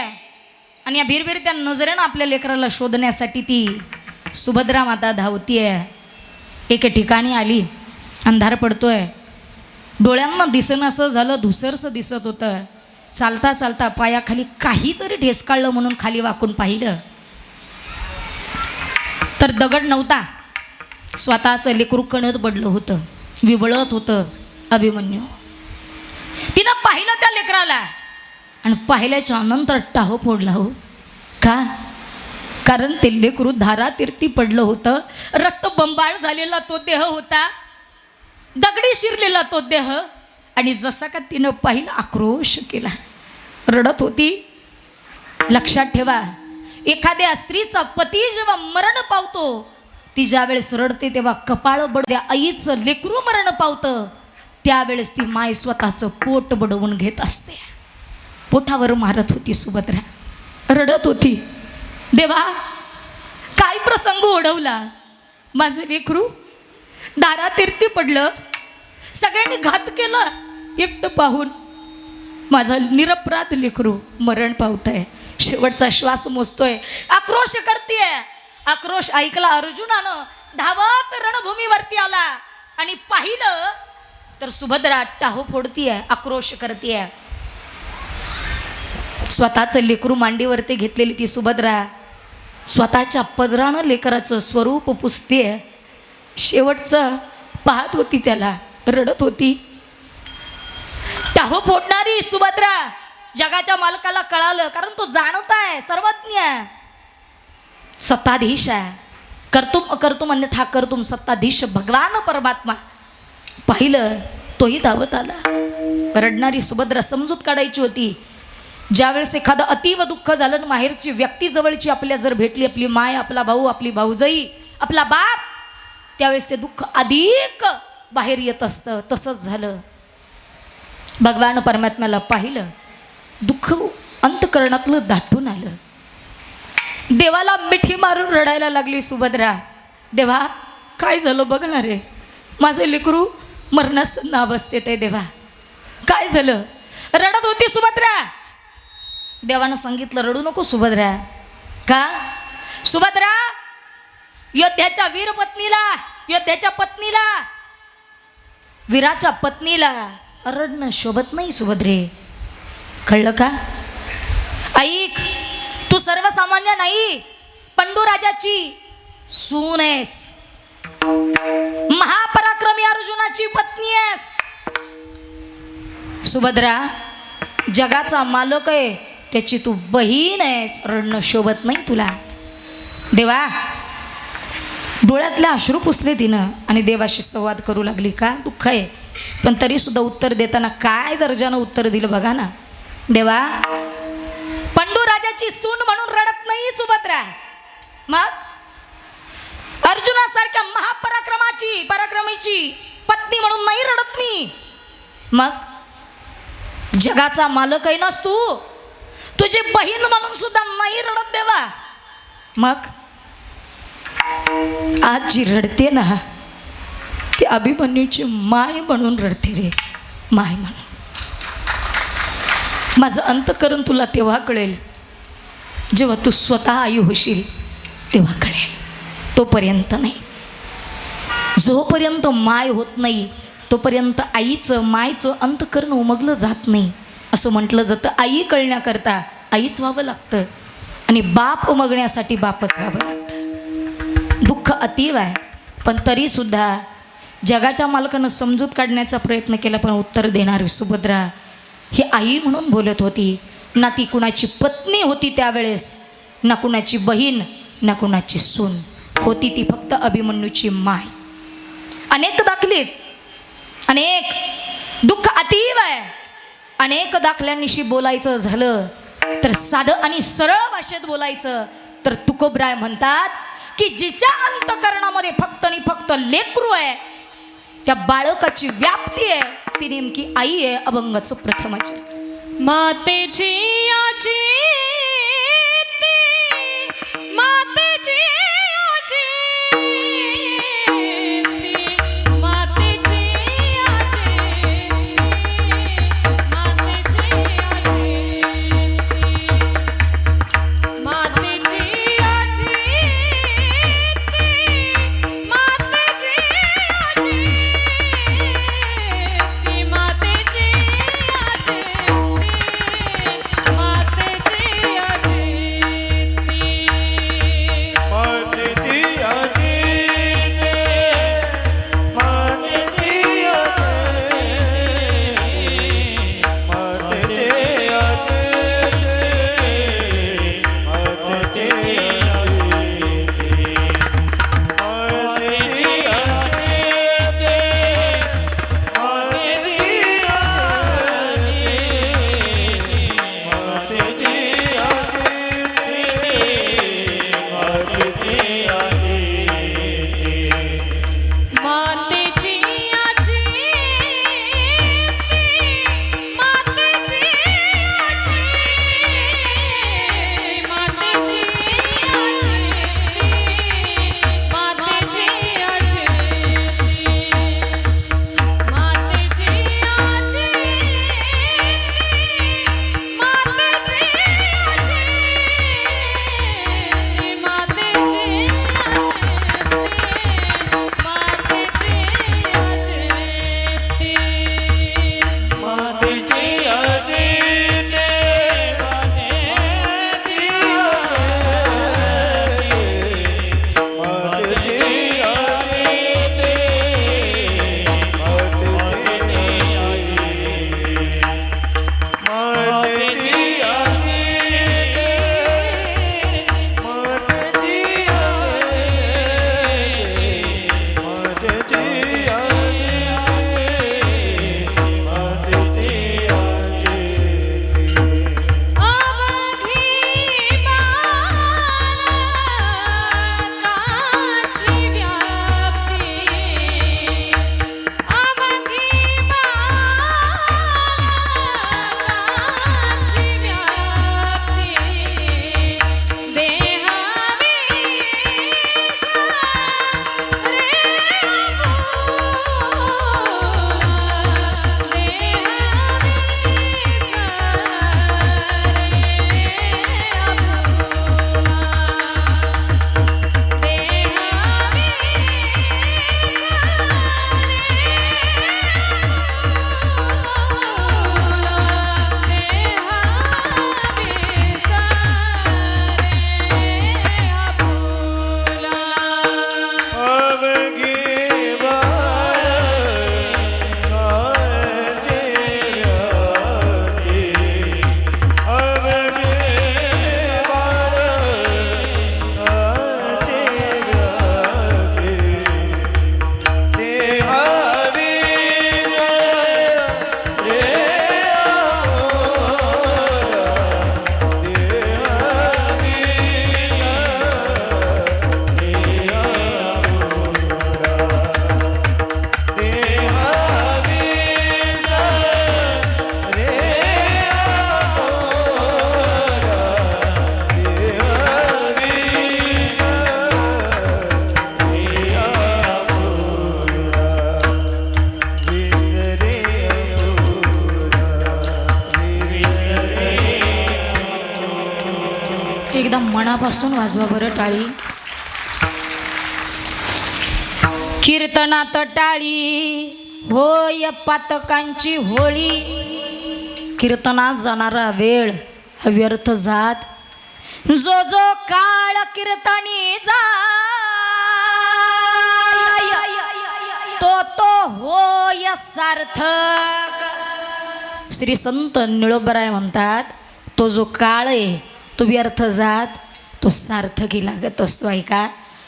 आणि या भिरभिरत्या नजरेनं आपल्या लेकराला शोधण्यासाठी ती सुभद्रा माता धावतीये. एके ठिकाणी आली. अंधार पडतोय. डोळ्यांना दिसेनासं झालं, धुसरसं दिसत होतं. चालता चालता पायाखाली काहीतरी ढेसकाळलं म्हणून खाली वाकून पाहिलं तर दगड नव्हता. स्वतःचं लेकरू कणत पडलं होतं, विबळत होतं अभिमन्यू. तिनं पाहिलं त्या लेकराला आणि पाहिल्याच्या नंतर टाहो फोडला हो. का? कारण ते लेकरू धारातीर्थी पडलं होतं. रक्तबंबाळ झालेला तो देह होता, दगडी शिरलेला तो देह. आणि जसा का तिनं पाहिलं आक्रोश केला, रडत होती. लक्षात ठेवा, एखाद्या स्त्रीचा पती जेव्हा मरण पावतो ती ज्या वेळेस रडते तेव्हा कपाळ बडद्या आईचं लेकरू मरण पावतं त्यावेळेस ती माय स्वतःचं पोट बडवून घेत असते. पोटावर मारत होती सुभद्रा, रडत होती. देवा काय प्रसंग ओढवला. माझं लेकरू दारातीर्थी पडलं, सगळ्यांनी घात केला. एकटं पाहून माझा निरपराध लेकरू मरण पावतंय, शेवटचा श्वास मोजतोय, आक्रोश करतेय. आक्रोश ऐकला अर्जुनानं. धावत रणभूमीवरती आला आणि पाहिलं तर सुभद्रा टाहो फोडतीये, आक्रोश करतेय. स्वतःचं लेकरू मांडीवरती घेतलेली ती सुभद्रा स्वतःच्या पदरानं लेकराचं स्वरूप पुसतेय. शेवटचं पाहत होती, त्याला रडत होती. टाहो फोडणारी सुभद्रा जगाच्या मालकाला कळालं, कारण तो जाणत आहे, सर्वज्ञ आहे, सत्ताधीश आहे. कर्तुम अकर्तुम अन्यथा कर्तुम सत्ताधीश भगवान परमात्मा. पाहिलं तोही धावत आला. रडणारी सुभद्रा समजूत काढायची होती. ज्यावेळेस एखादं अतीव दुःख झालं, माहेरची व्यक्ती जवळची आपल्या जर भेटली, आपली माय, आपला भाऊ, आपली भाऊजाई, आपला बाप, त्यावेळेस ते दुःख अधिक बाहेर येत असतं. तसंच झालं. भगवान परमात्म्याला पाहिलं, दुःख अंतकरणातलं दाटून आलं. देवाला मिठी मारून रडायला लागली सुभद्रा. देवा काय झालं बघणार रे, माझं लेकरू मरणास अवस्थेत आहे. देवा काय झालं. रडत होती सुभद्रा. देवानं सांगितलं रडू नको सुभद्रा. का? सुभद्रा योद्ध्याच्या वीर पत्नीला, योद्ध्याच्या पत्नीला, वीराच्या पत्नीला रडणं शोभत नाही सुभद्रे. कळलं का? ऐक, तू सर्वसामान्य नाही, पंडू राजाची सून आहेस. महापराक्रमी अर्जुनाची पत्नी आहेस. सुभद्रा, जगाचा मालक आहे, त्याची तू बहीण आहेस, रडणं शोभत नाही तुला. देवा, डोळ्यातले अश्रू पुसले तिनं आणि देवाशी संवाद करू लागली. का दुःख आहे, पण तरी सुद्धा उत्तर देताना काय दर्जानं उत्तर दिलं बघा ना. देवा, पंडूराजाची सून म्हणून रडत नाही सुभद्रा, मग अर्जुनासारख्या पराक्रमीची पत्नी म्हणून नाही रडत मी. मग जगाचा मालक आहे नास तू, तुझी बहीण म्हणून सुद्धा नाही रडत देवा. मग आज जी रडते ना, ती अभिमन्यूची माय म्हणून रडते रे, माय म्हणून. माझं अंतकरण तुला तेव्हा कळेल जेव्हा तू स्वतः आई होशील, तेव्हा कळेल. तोपर्यंत नाही. जोपर्यंत माय होत नाही तोपर्यंत आईचं मायचं अंतकरण उमगलं जात नाही. असं म्हटलं जातं, आई कळण्याकरता आईच व्हावं लागतं आणि बाप उमगण्यासाठी बापच व्हावं लागतं. दुःख अतीव आहे, पण तरीसुद्धा जगाच्या मालकानं समजूत काढण्याचा प्रयत्न केला, पण उत्तर देणारी सुभद्रा ही आई म्हणून बोलत होती ना. ती कुणाची पत्नी होती त्यावेळेस, ना कुणाची बहीण, ना कुणाची सून होती. ती फक्त अभिमन्यूची माय. अनेक दाखलीत, अनेक दुःख अतीव आहे. अनेक दाखल्यांनीशी बोलायचं झालं तर साधं आणि सरळ भाषेत बोलायचं तर तुकोबराय म्हणतात की जिच्या अंतकरणामध्ये फक्त आणि फक्त लेकरू आहे, त्या बाळकाची व्याप्ती आहे, ती नेमकी आई आहे. अभंगाचं प्रथमच मातेची आजी मातेची आजी मातेची आजी मातेची आजी मातेची आजी मातेची आजी मातेची आजी मातेची मनापासून वाजवा बरं टाळी. कीर्तनात टाळी होय पातकांची होळी. कीर्तनात जाणारा वेळ हा व्यर्थ जात. जो जो काळ कीर्तनी जाय तो तो होय सार्थक. श्री संत निळोबराय म्हणतात तो जो काळ आहे तो व्यर्थ जात तो सार्थकी लागत असतो. ऐका,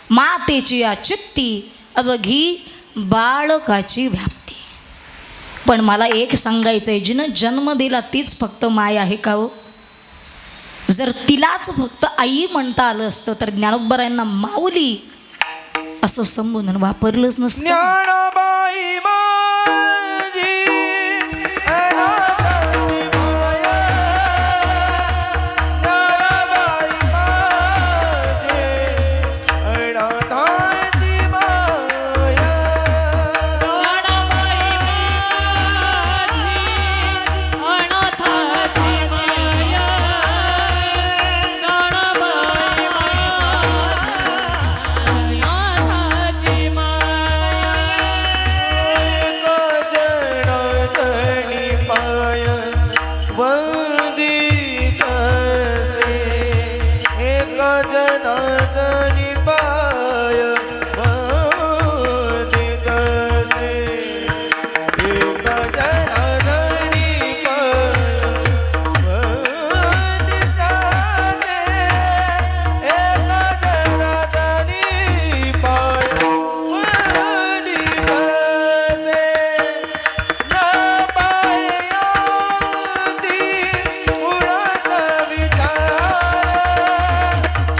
मातेची चित्ती अवघी बाळकाची व्याप्ती. पण मला एक सांगायचं आहे, जिनं जन्म दिला तीच फक्त माय आहे का हो? जर तिलाच फक्त आई म्हणता आलं असतं तर ज्ञानोबरायांना माऊली असं संबोधन वापरलंच नसतं. ज्ञानाबाई माझी अनाथाची माया, ज्ञानाबाई माझी अनाथाची माया. ज्ञानाबाई माझी अनाथाची माया. ज्ञानाबाई माझी अनाथाची एक जनार्दनी पाय वंदित से, एक जनार्दनी पाय वंदित से, एक जनार्दनी पाय वंदित से. न पायांती कुणाचा विचार,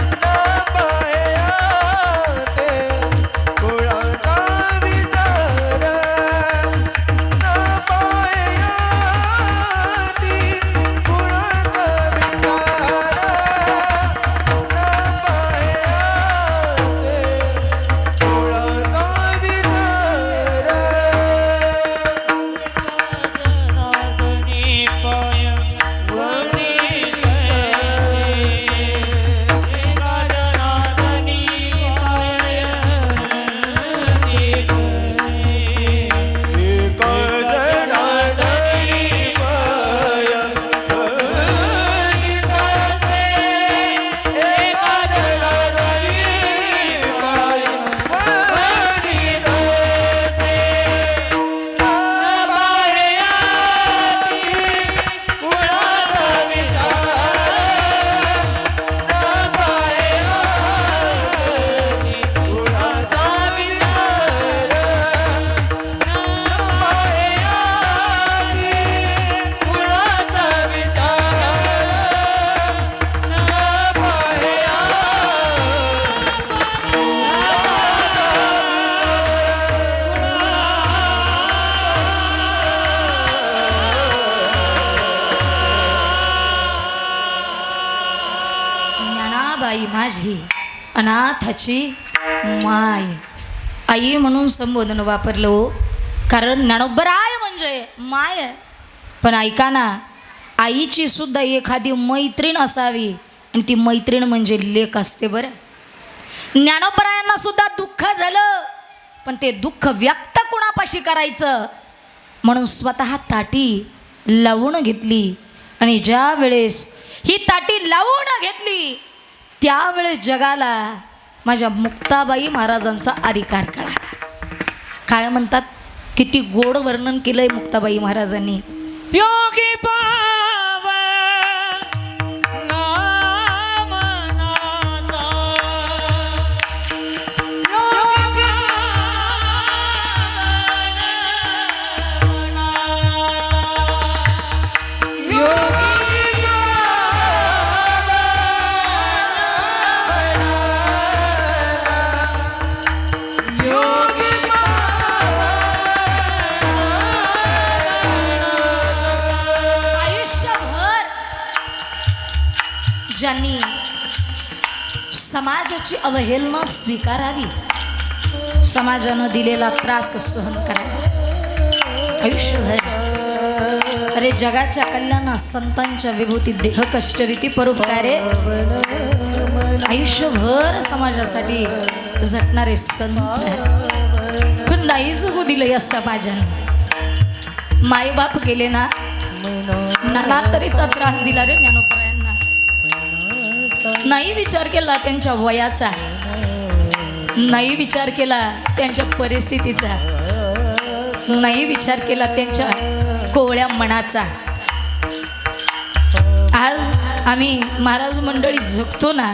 न पायांते कुणाचा विचार, न पायांती कुणाचा ज्ञानाबाई माझी अनाथाची माय. आई म्हणून संबोधन वापरलं हो, कारण ज्ञानोबराय म्हणजे माय आहे. पण ऐका ना, आईची सुद्धा एखादी मैत्रीण असावी आणि ती मैत्रीण म्हणजे लेक असते बरं. ज्ञानोबरायांना सुद्धा दुःख झालं पण ते दुःख व्यक्त कुणापाशी करायचं म्हणून स्वतः ताटी लावून घेतली. आणि ज्या वेळेस ही ताटी लावून घेतली त्यावेळेस जगाला माझ्या मुक्ताबाई महाराजांचा अधिकार कळाला. काय म्हणतात, किती गोड वर्णन केलंय मुक्ताबाई महाराजांनी. योगी पावन नाम नाता, योगी पावन आयुष्यभर ज्यांनी समाजाची अवहेलना स्वीकारावी, समाजानं दिलेला त्रास सहन करावा आयुष्यभर. अरे जगाच्या कल्याणात संतांच्या विभूती देह कष्टरीती परोपकारे आयुष्यभर समाजासाठी झटणारे संत आहेत. पण नाही जगू दिलं या समाजाने. मायबाप गेले ना, नाना तरीचा त्रास दिला रे ज्ञानोबरायांना. नाही विचार केला त्यांच्या वयाचा, नाही विचार केला त्यांच्या परिस्थितीचा, नाही विचार केला त्यांच्या कोवळ्या मनाचा. आज आम्ही महाराज मंडळी झुकतो ना,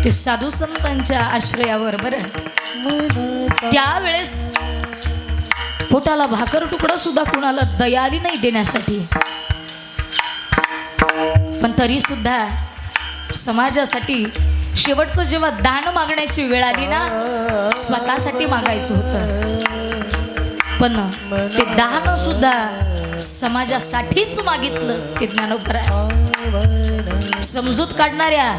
ते साधू संतांच्या आश्रयावर. बरं, त्यावेळेस पोटाला भाकर तुकडा सुद्धा कुणाला दया आली नाही देण्यासाठी, पण तरी सुद्धा समाजासाठी शेवटचं जेव्हा दान मागण्याची वेळ आली ना, स्वतःसाठी मागायचं होतं, पण ते दान सुद्धा समाजासाठीच मागितलं. ते ज्ञानोबा समजूत काढणाऱ्या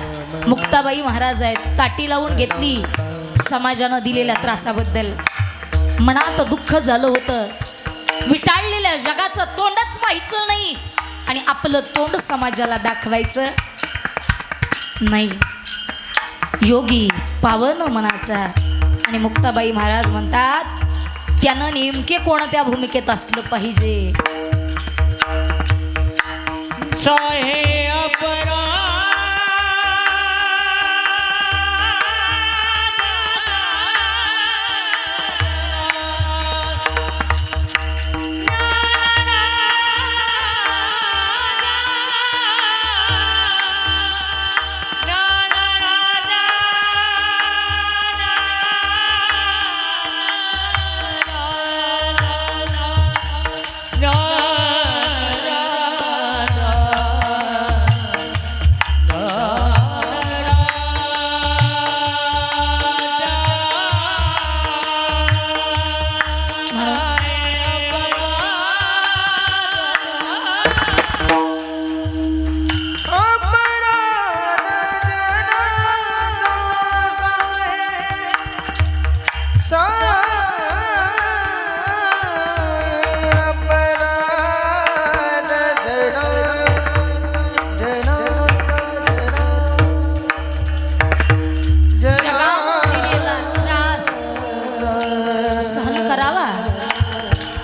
मुक्ताबाई महाराज आहेत. काठी लावून घेतली समाजानं दिलेल्या त्रासाबद्दल. मनात दुःख झालं होतं. विटाळलेल्या जगाचं तोंडच पाहायचं नाही आणि आपलं तोंड समाजाला दाखवायचं नाही. योगी पावन मनाचा. आणि मुक्ताबाई महाराज म्हणतात, त्यानं नेमके कोणत्या भूमिकेत असलं पाहिजे. साहे अपराध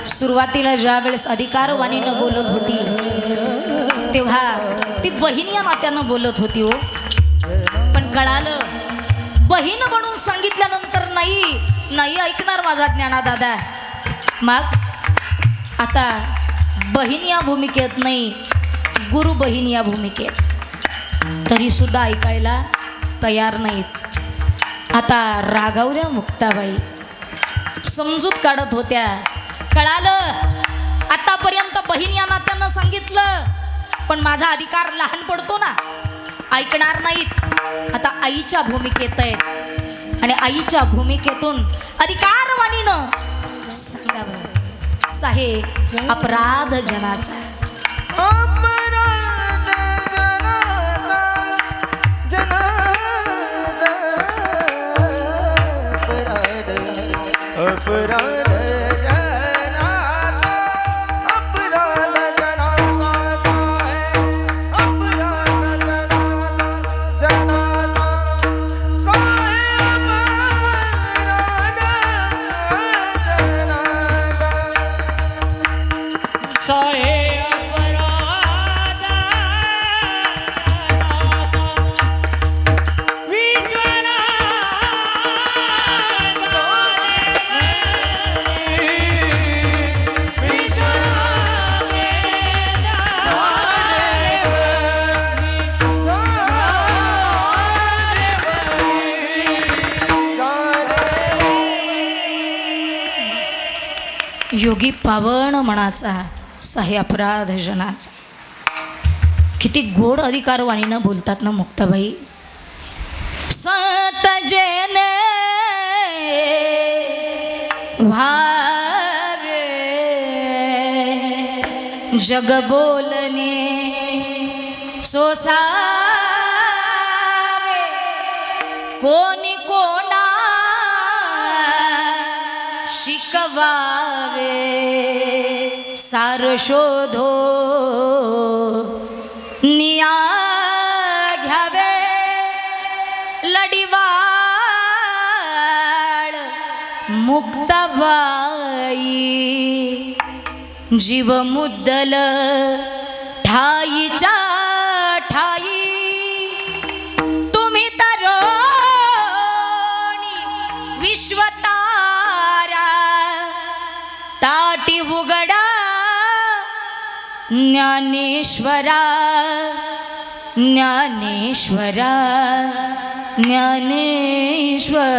सुरुवातीला ज्या वेळेस अधिकारवाणीनं बोलत होती तेव्हा ती बहीण या नात्यानं बोलत होती. हो, पण कळालं बहीण म्हणून सांगितल्यानंतर नाही ऐकणार माझा ज्ञानादादा. मग आता बहीण या भूमिकेत नाही, गुरु बहीण या भूमिकेत, तरी सुद्धा ऐकायला तयार नाहीत. आता रागावल्या मुक्ताबाई समजूत काढत होत्या. कळालं आतापर्यंत बहीण या नात्यानं सांगितलं, पण माझा अधिकार लहान पडतो ना, ऐकणार नाहीत. आता आईच्या भूमिकेत आहेत आणि आईच्या भूमिकेतून अधिकारवाणीनं सांगावं, साहे अपराध जनाचा. योगी पावन मनाचा, साहे अपराध जनाचा. किती गोड अधिकारवाणीनं बोलतात ना मुक्ताबाई. सत जेने भावे जग बोलने सोसावे, कोणी कोणा शिकवावे, सार शोधो निया घ्यावे, मुक्ताबाई जीव मुद्दल ठाईच्या ठाई तुम्ही तरोणी विश्वतारा ताटी उघडा ज्ञानेश्वरा ज्ञानेश्वरा ज्ञानेश्वरा.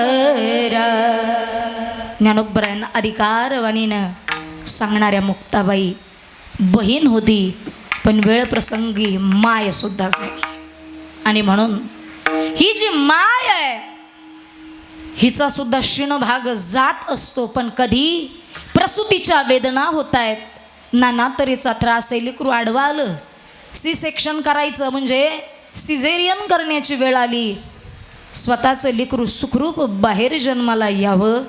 ज्ञानोबरायांना अधिकारवाणीनं सांगणाऱ्या मुक्ताबाई बहीण होती, पण वेळ प्रसंगी माय सुद्धा झाली. आणि म्हणून ही जी माय आहे हिचा सुद्धा शिणभाग जात असतो. पण कधी प्रसूतीच्या वेदना होत आहेत, नाना तऱ्हेचा त्रास आहे, लेकरू आडवा आलं, सी सेक्शन करायचं म्हणजे सिझेरियन करण्याची वेळ आली, स्वतःचं लेकरू सुखरूप बाहेर जन्माला यावं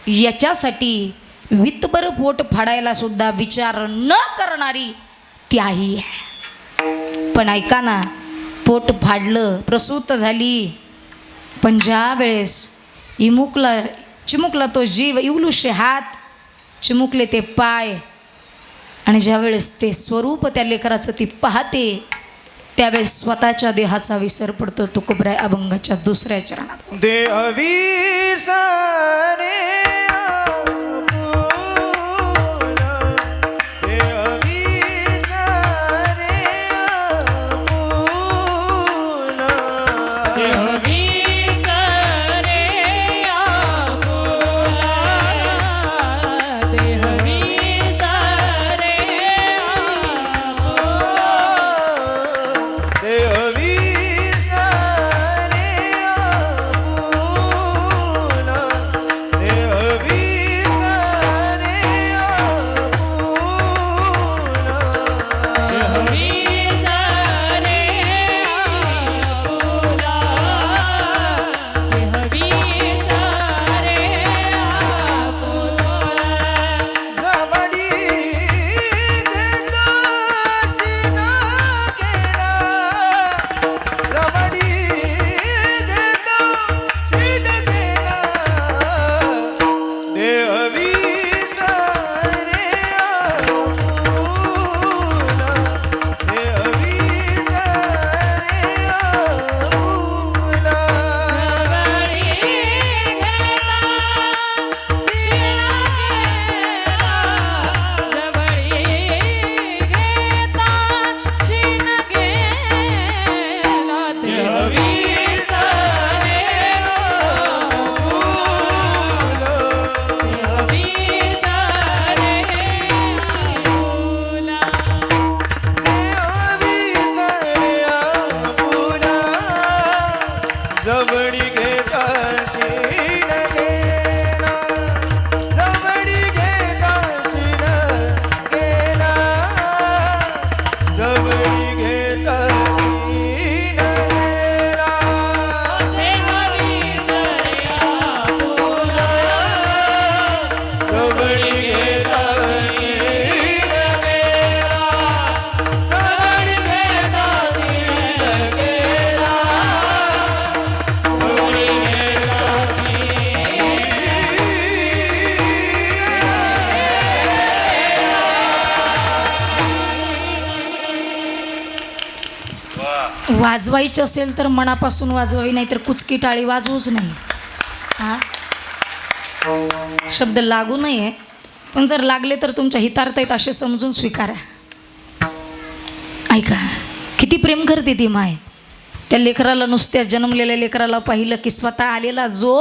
याच्यासाठी वितभर पोट फाडायला सुद्धा विचार न करणारी ती आई आहे. पण ऐका ना, पोट फाडलं, प्रसूत झाली, पण ज्या वेळेस चिमुकला तो जीव, इवलुशे हात, चिमुकले ते पाय, आणि ज्यावेळेस ते स्वरूप त्या लेकराचं ती पाहते त्यावेळेस स्वतःच्या देहाचा विसर पडतो. तुकोबराय अभंगाच्या दुसऱ्या चरणात. देह विसरे वाजवायची असेल तर मनापासून वाजवावी, नाही तर कुचकी टाळी वाजवूच नाही. हां, शब्द लागू नये, पण जर लागले तर तुमच्या हितार्थ आहेत असे समजून स्वीकारा. ऐका, किती प्रेम करते ती माय. त्या लेकराला, नुसत्या जन्मलेल्या लेकराला पाहिलं की स्वतः आलेला जो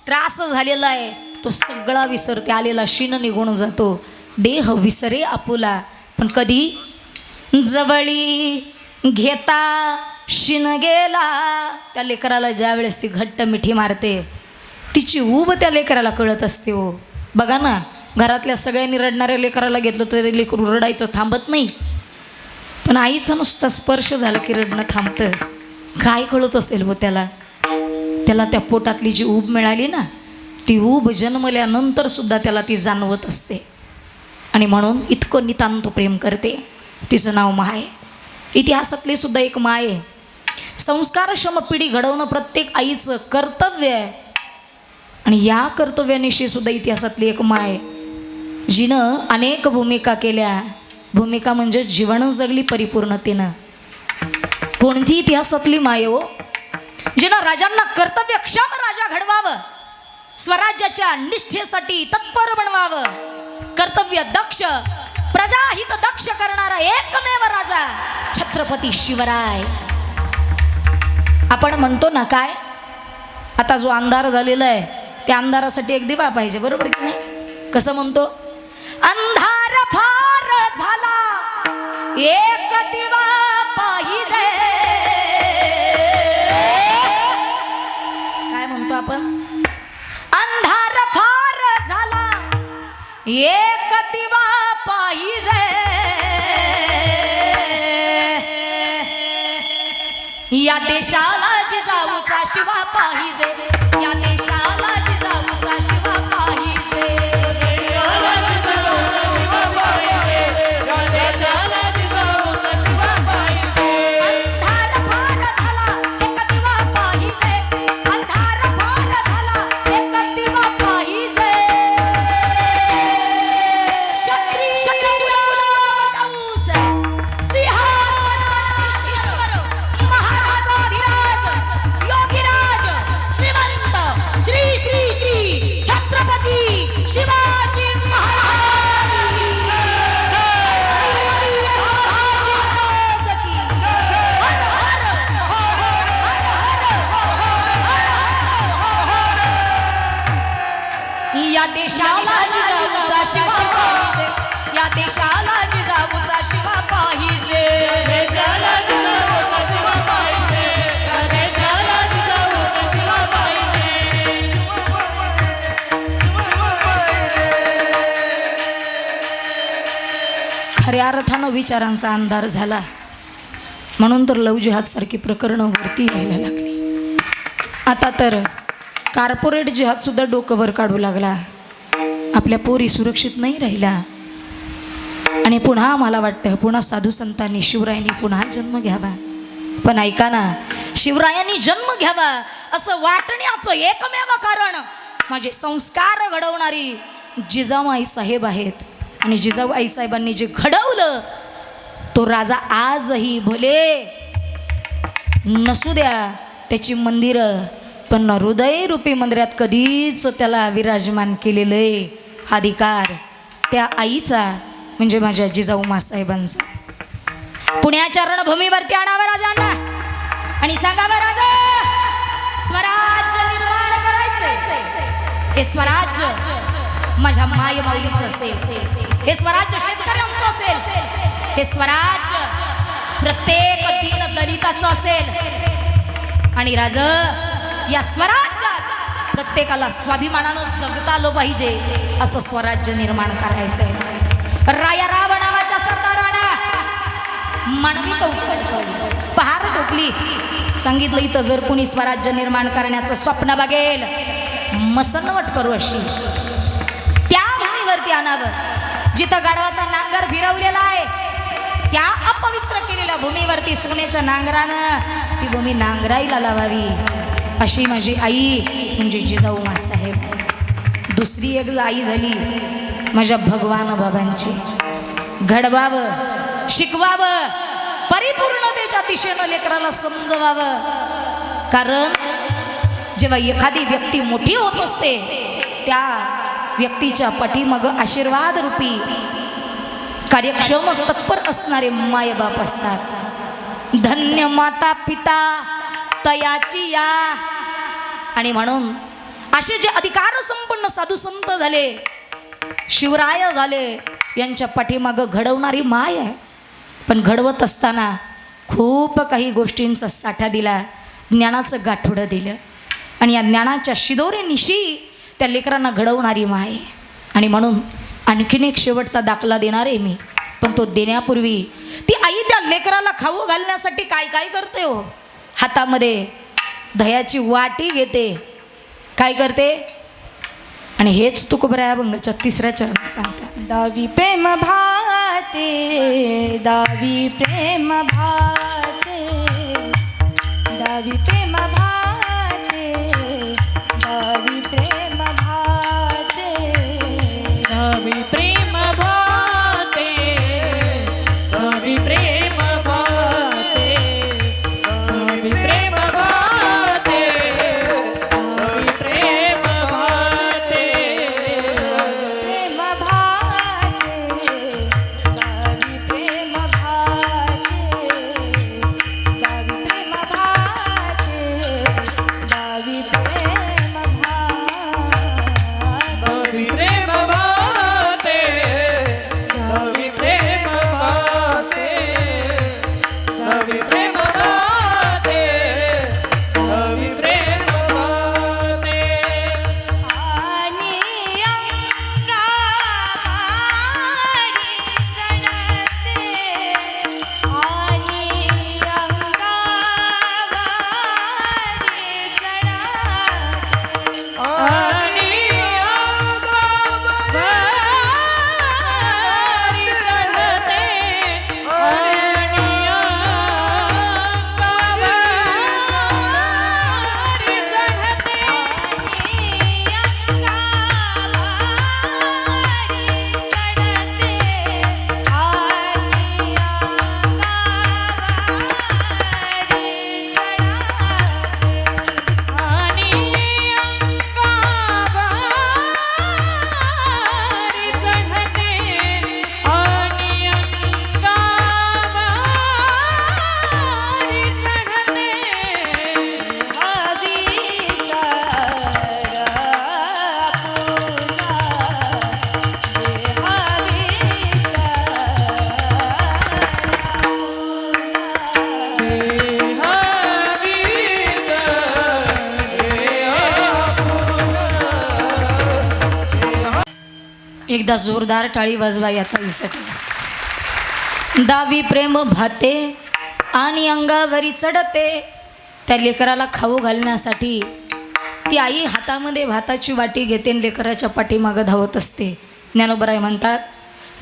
त्रास झालेला आहे तो सगळा विसरते. आलेला शीण निघून जातो, देह विसरे आपुला. पण कधी जवळी घेता शिन गेला, त्या लेकराला ज्या वेळेस ती घट्ट मिठी मारते तिची ऊब त्या लेकराला कळत असते. हो बघा ना, घरातल्या सगळ्यांनी रडणाऱ्या लेकराला घेतलं तरी लेकरू रडायचं थांबत नाही, पण आईचा नुसता स्पर्श झाला की रडणं थांबतं. काय कळत असेल हो त्याला त्या पोटातली जी ऊब मिळाली ना, ती ऊब जन्मल्यानंतर सुद्धा त्याला ती जाणवत असते. आणि म्हणून इतकं नितांत प्रेम करते. तिचं नाव माय. इतिहासातली सुद्धा एक माय आहे. संस्कारक्षम पिढी घडवणं प्रत्येक आईचं कर्तव्य आहे. आणि या कर्तव्यानिशी सुद्धा इतिहासातली एक माय जिनं अनेक भूमिका केल्या. भूमिका म्हणजे जीवन जगली परिपूर्णतेनं. कोणती इतिहासातली माय हो, जिनं राजांना कर्तव्यक्षम राजा घडवावं, स्वराज्याच्या निष्ठेसाठी तत्पर बनवावं, कर्तव्य दक्ष प्रजाहित दक्ष करणारा एकमेव राजा छत्रपती शिवराय. आपण म्हणतो ना काय, आता जो अंधार झालेला आहे त्या अंधारासाठी एक दिवा पाहिजे, बरोबर की नाही? कसं म्हणतो? अंधार फार झाला एक दिवा पाहिजे. काय म्हणतो आपण? अंधार फार झाला एक दिवा पाहिजे. या देशाला जिजाऊचा शिवा पाहिजे. या देशाला जिजाऊचा शिवा पाहिजे. अंधार फार झाला एक दिवा पाहिजे. अंधार फार झाला एक दिवा पाहिजे. क्षत्रिय माणूस सिंहासनाधीश्वर महाराजाधिराज योगीराज श्रीमंत श्री श्री श्री छत्रपती शिवाजी महाराज की हर हर या देशाला जिजाऊचा शिवा पाहिजे. या देशाला जिजाऊचा शिवा पाहिजे. खऱ्या अर्थानं विचारांचा अंधार झाला म्हणून तर लव जिहाद सारखी प्रकरणं वरती यायला लागली. आता तर कार्पोरेट जिहाद सुद्धा डोकं वर काढू लागला. आपल्या पोरी सुरक्षित नाही राहिला. आणि पुन्हा मला वाटतं पुन्हा साधू संतांनी शिवरायांनी पुन्हा जन्म घ्यावा. पण ऐका ना, शिवरायांनी जन्म घ्यावा असं वाटण्याचं एकमेव कारण माझे संस्कार घडवणारी जिजाऊ आई साहेब आहेत. आणि जिजाऊ आई साहेबांनी जे घडवलं तो राजा आजही भले नसू द्या त्याची मंदिरं, पण हृदयरूपी मंदिरात कधीच त्याला विराजमान केलेलं आहे अधिकार त्या आईचा म्हणजे माझ्या जिजाऊ मासाहेबांचा. पुण्याच्या रणभूमीवरती आणावं राजांना आणि सांगावं राजा स्वराज्य निर्माण करायचंय. हे स्वराज्य माझ्या माय माऊलीचं असेल. हे स्वराज्य शेतकऱ्यांचं असेल. हे स्वराज्य प्रत्येक दीन दलिताचं असेल. आणि राज या स्वराज्यात प्रत्येकाला स्वाभिमानानं जगता आलं पाहिजे असं स्वराज्य निर्माण करायचंय. राया राव नावाच्या सरदारानं मानवी पहार ठोकली. सांगितलं इथं जर कोणी स्वराज्य निर्माण करण्याचं स्वप्न बघेल मसनवट करू अशी त्या भूमीवरती आणावं. जिथं गाढवाचा नांगर फिरवलेला आहे त्या अपवित्र केलेल्या भूमीवरती सोन्याच्या नांगरानं ती भूमी नांगराईला लावावी अशी माझी आई म्हणजे जिजाऊ मासाहेब. दुसरी एक आई झाली माझ्या भगवान बाबांची. घडवावं, शिकवावं, परिपूर्णतेच्या दिशेनं लेकराला समजवावं. कारण जेव्हा एखादी व्यक्ती मोठी होत असते त्या व्यक्तीच्या पाठीमागं आशीर्वाद रूपी कार्यक्षम तत्पर असणारे मायबाप असतात. धन्य माता पिता तयाची या. आणि म्हणून असे जे अधिकार संपन्न साधू संत झाले, शिवराय झाले, यांच्या पाठीमागं घडवणारी माय आहे. पण घडवत असताना खूप काही गोष्टींचा साठा दिला, ज्ञानाचं गाठोडं दिलं. आणि या ज्ञानाच्या शिदोरीनिशी त्या लेकरांना घडवणारी माय. आणि म्हणून आणखीन एक शेवटचा दाखला देणार आहे मी. पण तो देण्यापूर्वी ती आई त्या लेकराला खाऊ घालण्यासाठी काय काय करते हो. हातामध्ये दह्याची वाटी घेते. काय करते? आणि हेच तुकोबराया अभंगाच्या 3ऱ्या चरणात सांगतात. दावी प्रेम भाते, दावी प्रेम भाते, दावी प्रेम भाते, दावी प्रेम एकदा जोरदार टाळी वाजवा या ताईसाठी. दावी प्रेम भाते आणि अंगावरी चढते. त्या लेकराला खाऊ घालण्यासाठी ती आई हातामध्ये भाताची वाटी घेते आणि लेकराच्या पाठीमागं धावत असते. ज्ञानोबराय म्हणतात,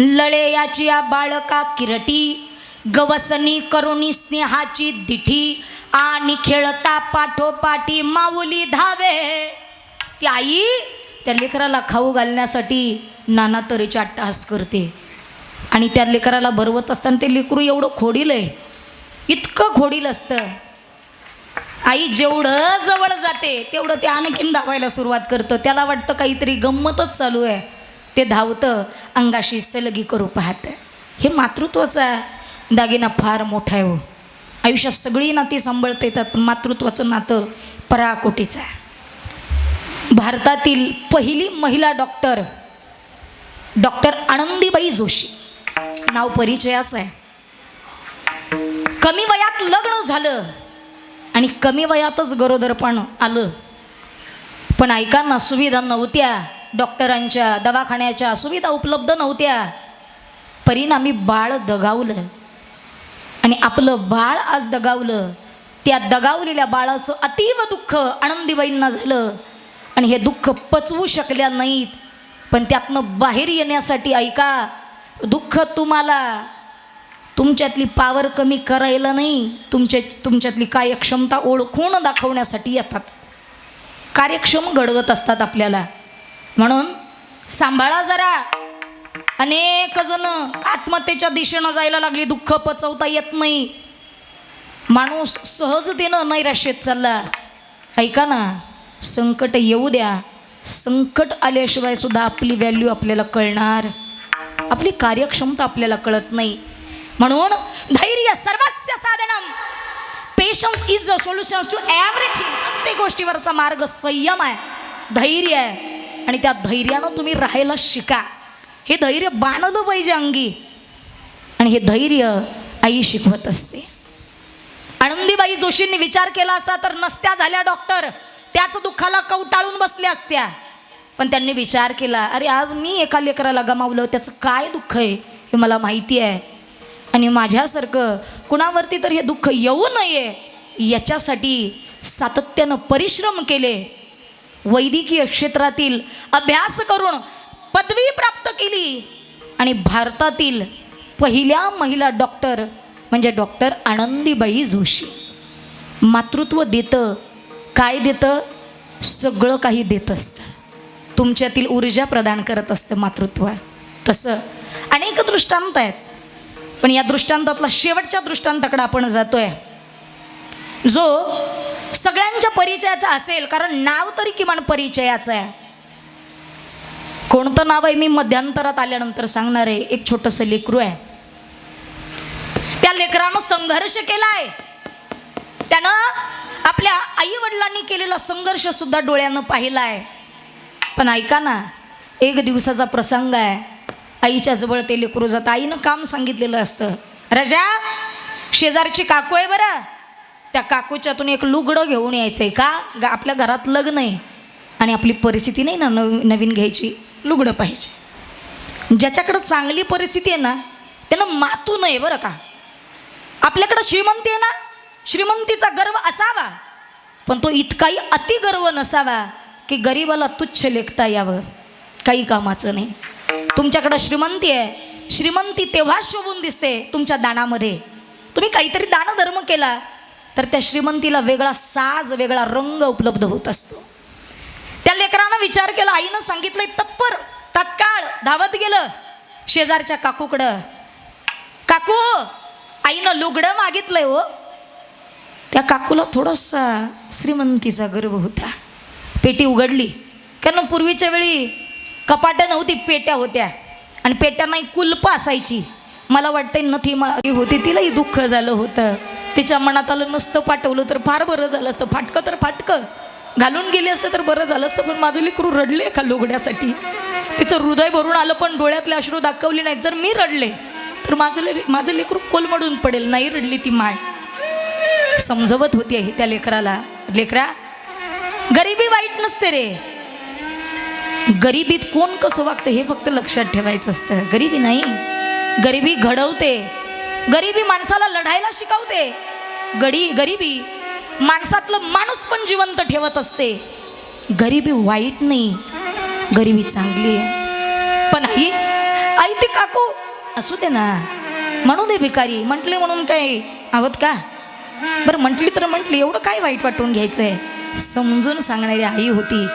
लळे याची या बाळका किरटी, गवसनी करुणी स्नेहाची दिठी, आणि खेळता पाठोपाठी माऊली धावे. ती आई त्या लेकराला खाऊ घालण्यासाठी नाना तऱ्हेचे अट्टहास करते. आणि त्या लेकराला भरवत असताना ते लेकरू एवढं खोडील आहे, इतकं खोडील असतं. आई जेवढं जवळ जाते तेवढं ते आणखीन धावायला सुरुवात करतं. त्याला वाटतं काहीतरी गंमतच चालू आहे. ते धावतं, अंगाशी सलगी करू पाहतं. हे मातृत्वाचा दागिना फार मोठा आहे हो. आयुष्यात सगळी नाती सांभाळता येतात, पण मातृत्वाचं नातं पराकोटीचं आहे. भारतातील पहिली महिला डॉक्टर आनंदीबाई जोशी, नाव परिचयाचं आहे. कमी वयात लग्न झालं आणि कमी वयातच गरोदरपण आलं. पण ऐका ना, सुविधा नव्हत्या, डॉक्टरांच्या दवाखान्याच्या सुविधा उपलब्ध नव्हत्या. परिणामी बाळ दगावलं आणि आपलं बाळ आज दगावलं. त्या दगावलेल्या बाळाचं अतीव दुःख आनंदीबाईंना झालं आणि हे दुःख पचवू शकल्या नाहीत. पण त्यातनं बाहेर येण्यासाठी ऐका, दुःख तुम्हाला तुमच्यातली पावर कमी करायला नाही, तुमच्यातली कार्यक्षमता ओळखून दाखवण्यासाठी येतात. कार्यक्षम घडवत असतात आपल्याला. म्हणून सांभाळा जरा. अनेक जण आत्महत्येच्या दिशेनं जायला लागली, दुःख पचवता येत नाही, माणूस सहजतेनं नैराश्येत चालला. ऐका ना, संकट येऊ द्या. संकट आल्याशिवाय सुद्धा आपली व्हॅल्यू आपल्याला कळणार, आपली कार्यक्षमता आपल्याला कळत नाही. म्हणून धैर्य सर्वस्य साधनम, patience is the solutions to everything. प्रत्येक गोष्टीवरचा मार्ग संयम आहे, धैर्य आहे. आणि त्या धैर्यानं तुम्ही राहायला शिका. हे धैर्य बाणलं पाहिजे अंगी, आणि हे धैर्य आई शिकवत असते. आनंदीबाई जोशींनी विचार केला असता तर नसत्या झाल्या डॉक्टर, त्याच दुःखाला कवटाळून बसल्या असत्या. पण त्यांनी विचार केला, अरे आज मी एका लेकराला गमावलं, त्याचं काय दुःख आहे हे मला माहिती आहे, आणि माझ्यासारखं कुणावरती तर हे दुःख येऊ नये याच्यासाठी सातत्यानं परिश्रम केले. वैद्यकीय क्षेत्रातील अभ्यास करून पदवी प्राप्त केली आणि भारतातील पहिल्या महिला डॉक्टर म्हणजे डॉक्टर आनंदीबाई जोशी. मातृत्व देतं, काय देतं? सगळं काही देत असतं. तुमच्यातील ऊर्जा प्रदान करत असतं मातृत्व. तसं अनेक दृष्टांत आहेत, पण या दृष्टांतातला शेवटच्या दृष्टांताकडे आपण जातोय, जो सगळ्यांच्या परिचयाचा असेल, कारण नाव तरी किमान परिचयाचं आहे. कोणतं नाव आहे मी मध्यांतरात आल्यानंतर सांगणार आहे. एक छोटंसं लेकरू आहे, त्या लेकरानं संघर्ष केलाय. त्यानं आपल्या आई वडिलांनी केलेला संघर्ष सुद्धा डोळ्यानं पाहिलाय. पण ऐका ना, एक दिवसाचा प्रसंग आहे. आईच्या जवळ ते लेकरू जातं. आईनं काम सांगितलेलं असतं, राजा शेजारची काकू आहे बरं, त्या काकूच्यातून एक लुगडं घेऊन यायचं आहे का, आपल्या घरात लग्न आहे आणि आपली परिस्थिती नाही ना नवीन घ्यायची, लुगडं पाहिजे. ज्याच्याकडं चांगली परिस्थिती आहे ना त्यानं मातू नये बरं का. आपल्याकडं श्रीमंती आहे ना, श्रीमंतीचा गर्व असावा, पण तो इतकाही अतिगर्व नसावा की गरिबाला तुच्छ लेखता यावं, काही कामाचं नाही. तुमच्याकडं श्रीमंती आहे, श्रीमंती तेव्हा शोभून दिसते तुमच्या दानामध्ये. तुम्ही काहीतरी दानधर्म केला तर त्या श्रीमंतीला वेगळा साज, वेगळा रंग उपलब्ध होत असतो. त्या लेकरानं विचार केला, आईनं सांगितलंय, तत्काळ धावत गेलं शेजारच्या काकूकडं. काकू, आईनं लुगडं मागितलंय हो. त्या काकूला थोडासा श्रीमंतीचा गर्व होता. पेटी उघडली, कारण पूर्वीच्या वेळी कपाटं नव्हती, पेट्या होत्या, आणि पेट्यांना कुलपं असायची. मला वाटतं नथी मारी होती, तिलाही दुःख झालं होतं. तिच्या मनात आलं, नसतं पाठवलं तर फार बरं झालं असतं, फाटकं तर फाटकं घालून गेले असतं तर बरं झालं असतं, पण माझं लेकरू रडले का लुगड्यासाठी. तिचं हृदय भरून आलं, पण डोळ्यातले अश्रू दाखवले नाहीत. जर मी रडले तर माझं लेकरू कोलमडून पडेल. नाही रडली ती माय, समजवत होती आहे त्या लेकराला, लेकरा गरिबी वाईट नसते रे, गरिबीत कोण कसं वागतं हे फक्त लक्षात ठेवायचं असतं. गरिबी नाही, गरिबी घडवते, गरिबी माणसाला लढायला शिकवते. गरिबी माणसातलं माणूस पण जिवंत ठेवत असते. गरिबी वाईट नाही, गरिबी चांगली आहे. पण आई ती काकू असू दे ना, म्हणू दे भिकारी, म्हटले म्हणून काय आहोत का? बरं म्हटली तर म्हटली, एवढं काय वाईट वाटून घ्यायचं आहे. समजून सांगणारी आई होती.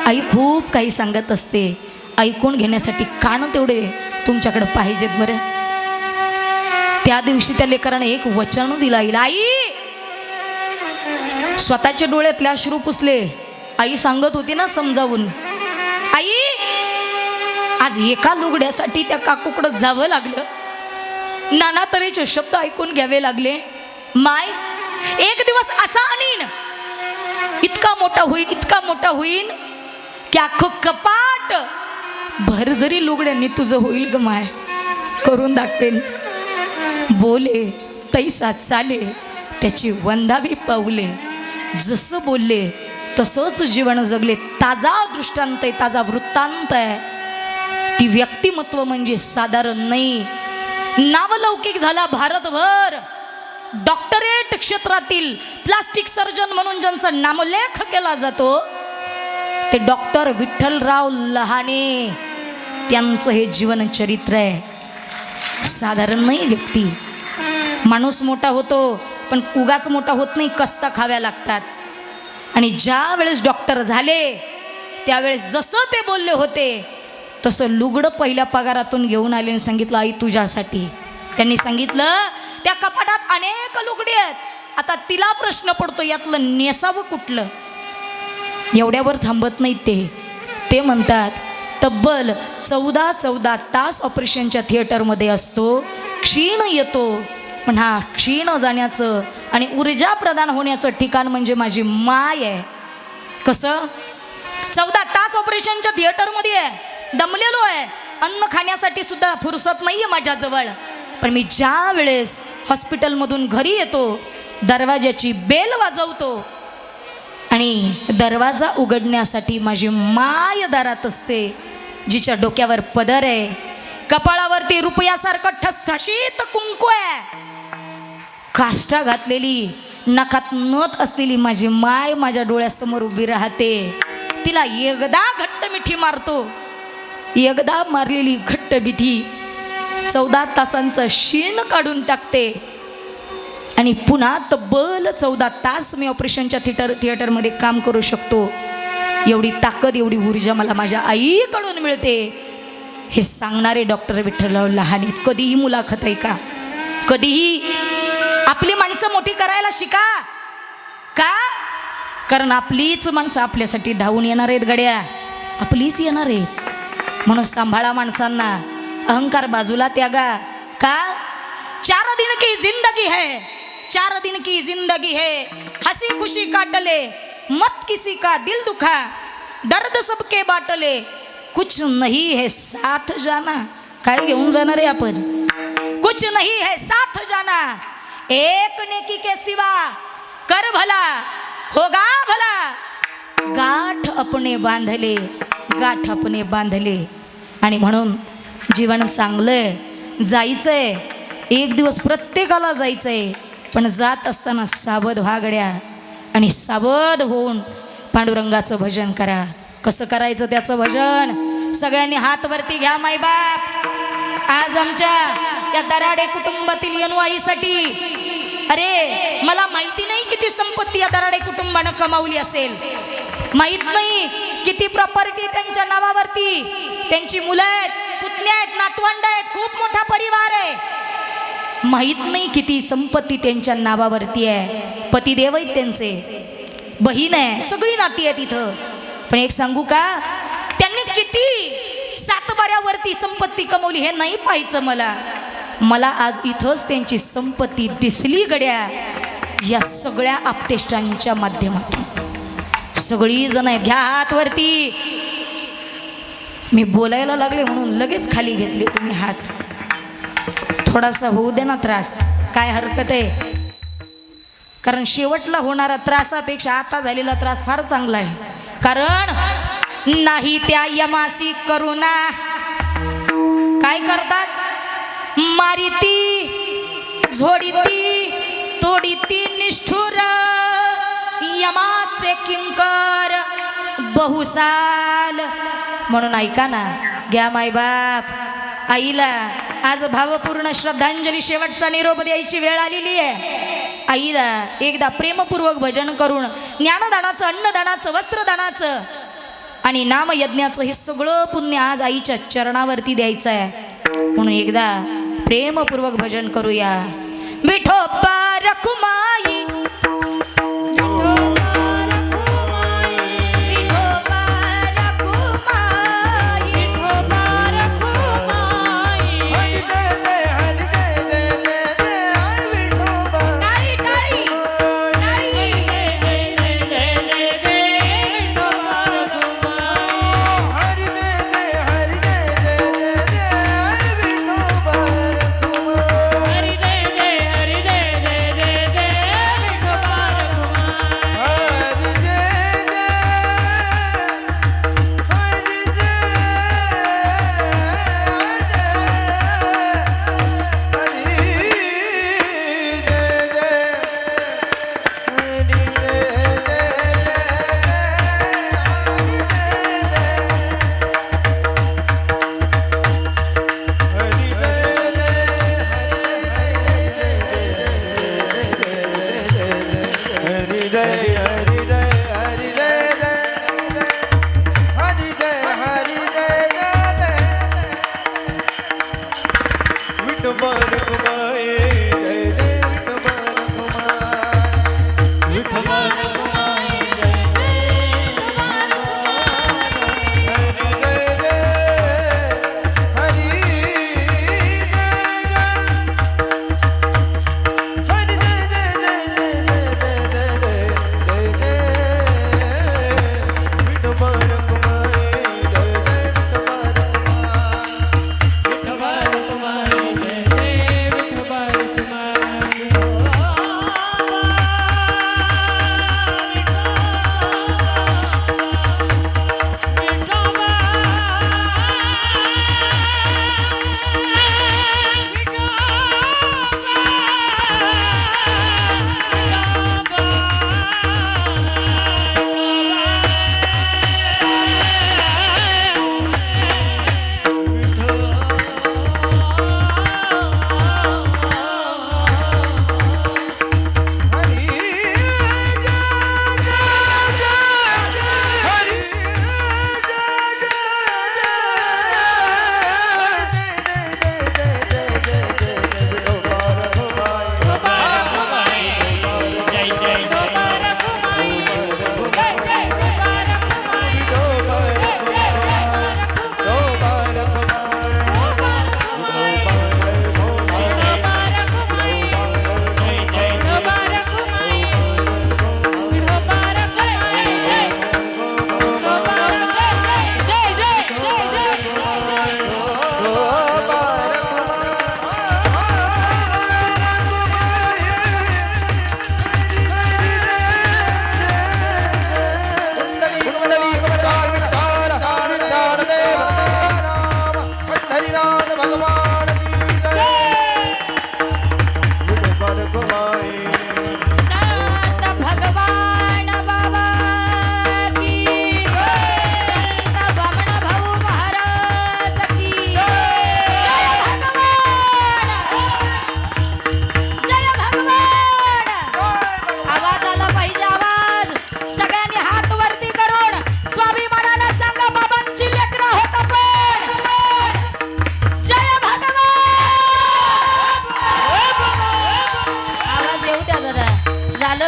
आई खूप काही सांगत असते, ऐकून घेण्यासाठी कान तेवढे तुमच्याकडे पाहिजेत. बरं त्या दिवशी त्या लेकराने एक वचन दिलं आईला. आई स्वतःच्या डोळ्यातले अश्रू पुसले. आई सांगत होती ना समजावून, आई आज एका लुगड्यासाठी त्या काकूकडं जावं लागलं, नाना तऱ्हेचे शब्द ऐकून घ्यावे लागले. माय एक दिवस असा आणीन, इतका मोठा होईल, इतका मोठा होईल की अख्खं कपाट भर जरी लुगड्यांनी तुझं होईल ग माय, करून दाखवेन. बोले तैसा चाले, त्याची वंदावी पाऊले. जसं बोलले तसंच जीवन जगले. ताजा दृष्टांत आहे, ताजा वृत्तांत आहे. ती व्यक्तिमत्व म्हणजे साधारण नाही. नावलौकिक झाला भारतभर. डॉक्टरेट क्षेत्रातील प्लास्टिक सर्जन म्हणून ज्यांचा नामोल्लेख केला जातो ते डॉक्टर विठ्ठलराव लहाने. त्यांचं हे जीवन चरित्र आहे. साधारण नाही व्यक्ती. माणूस मोठा होतो पण उगाच मोठा होत नाही, कष्ट खाव्या लागतात. आणि ज्या वेळेस डॉक्टर झाले त्यावेळेस जसं ते बोलले होते तसं लुगडं पहिल्या पगारातून घेऊन आले आणि सांगितलं आई तुझ्यासाठी. त्यांनी सांगितलं त्या कपाटात अनेक लुगडे आहेत, आता तिला प्रश्न पडतो यातलं नेसावं कुठलं. एवढ्यावर थांबत नाहीत ते म्हणतात तब्बल 14 तास ऑपरेशनच्या थिएटरमध्ये असतो. क्षीण येतो, पण हा क्षीण जाण्याचं आणि ऊर्जा प्रदान होण्याचं ठिकाण म्हणजे माझी माय आहे. कसं 14 तास ऑपरेशनच्या थिएटरमध्ये आहे, दमलेलो आहे, अन्न खाण्यासाठी सुद्धा फुरसत नाही आहे माझ्याजवळ. पण मी ज्या वेळेस हॉस्पिटलमधून घरी येतो दरवाजाची बेल वाजवतो आणि दरवाजा उघडण्यासाठी माझी माय दारात असते, जिच्या डोक्यावर पदर आहे, कपाळावरती रुपयासारखं ठसठशीत कुंकू आहे, काष्टा घातलेली, नखात नथ असलेली माझी माय माझ्या डोळ्यासमोर उभी राहते. तिला एकदा घट्ट मिठी मारतो, एकदा मारलेली घट्ट मिठी 14 तासांचं शीण काढून टाकते. आणि पुन्हा तब्बल 14 तास मी ऑपरेशनच्या थिएटरमध्ये काम करू शकतो. एवढी ताकद, एवढी ऊर्जा मला माझ्या आईकडून मिळते. हे सांगणारे डॉक्टर विठ्ठलराव लहाने. कधीही मुलाखत आहे का? कधीही आपली माणसं मोठी करायला शिका. का? कारण आपलीच माणसं आपल्यासाठी धावून येणार आहेत गड्या, आपलीच येणार आहेत. म्हणून सांभाळा माणसांना, अहंकार बाजूला त्यागा. का? 4 दिन की जिंदगी है, 4 दिन की जिंदगी है, हंसी खुशी काटले, मत किसी का दिल दुखा, दर्द सबके बाटले, कुछ नहीं है साथ जाना. काय घेऊन जाणार आहे आपण? कुछ नहीं है साथ जाना, एक नेकी के सिवा कर भला होगा भला. गाठ अपने बांधले, गाठ अपने बांधले. आणि म्हणून जीवन चांगलं जायचंय, एक दिवस प्रत्येकाला जायचंय, पण जात असताना सावध व्हा गड्या. आणि सावध होऊन पांडुरंगाचं भजन करा. कसं करायचं त्याचं भजन? सगळ्यांनी हात वरती घ्या मायबाप. आज आमच्या या दराडे कुटुंबातील यनुआईसाठी, अरे मला माहिती नाही किती संपत्ती या दराडे कुटुंबानं कमावली असेल, माहित नाही किती प्रॉपर्टी त्यांच्या नावावरती, त्यांची मुलं आहेत, पुतण्या आहेत, नातवंड आहेत, खूप मोठा परिवार आहे. माहित नाही किती संपत्ती त्यांच्या नावावरती आहे. पतिदेव आहेत त्यांचे, बहीण आहे, सगळी नाती आहे तिथं. पण एक सांगू का, त्यांनी किती सातबाऱ्यावरती संपत्ती कमवली हे नाही पाहायचं मला. मला आज इथंच त्यांची संपत्ती दिसली गड्या, या सगळ्या आपतेष्टांच्या माध्यमातून. सगळी जण आहे, घ्या हात वरती. मी बोलायला लागले म्हणून लगेच खाली घेतले तुम्ही हात. थोडासा होऊ दे ना त्रास, काय हरकत आहे. कारण शेवटला होणारा त्रासापेक्षा आता झालेला त्रास फार चांगला आहे. कारण नाही त्या यमासी करुणा काय करतात मारिती झोडीती तोडीती निष्ठुर यमाचे किंकर बहुसाल म्हणून ऐका ना घ्या मायबाप आईला आज भावपूर्ण श्रद्धांजली शेवटचा निरोप द्यायची वेळ आलेली आहे आईला एकदा प्रेमपूर्वक भजन करून ज्ञानदानाचं अन्नदानाचं वस्त्रदानाचं आणि नामयज्ञाचं हे सगळं पुण्य आज आईच्या चरणावरती द्यायचं आहे म्हणून एकदा प्रेमपूर्वक भजन करूया विठोबा रखुमाई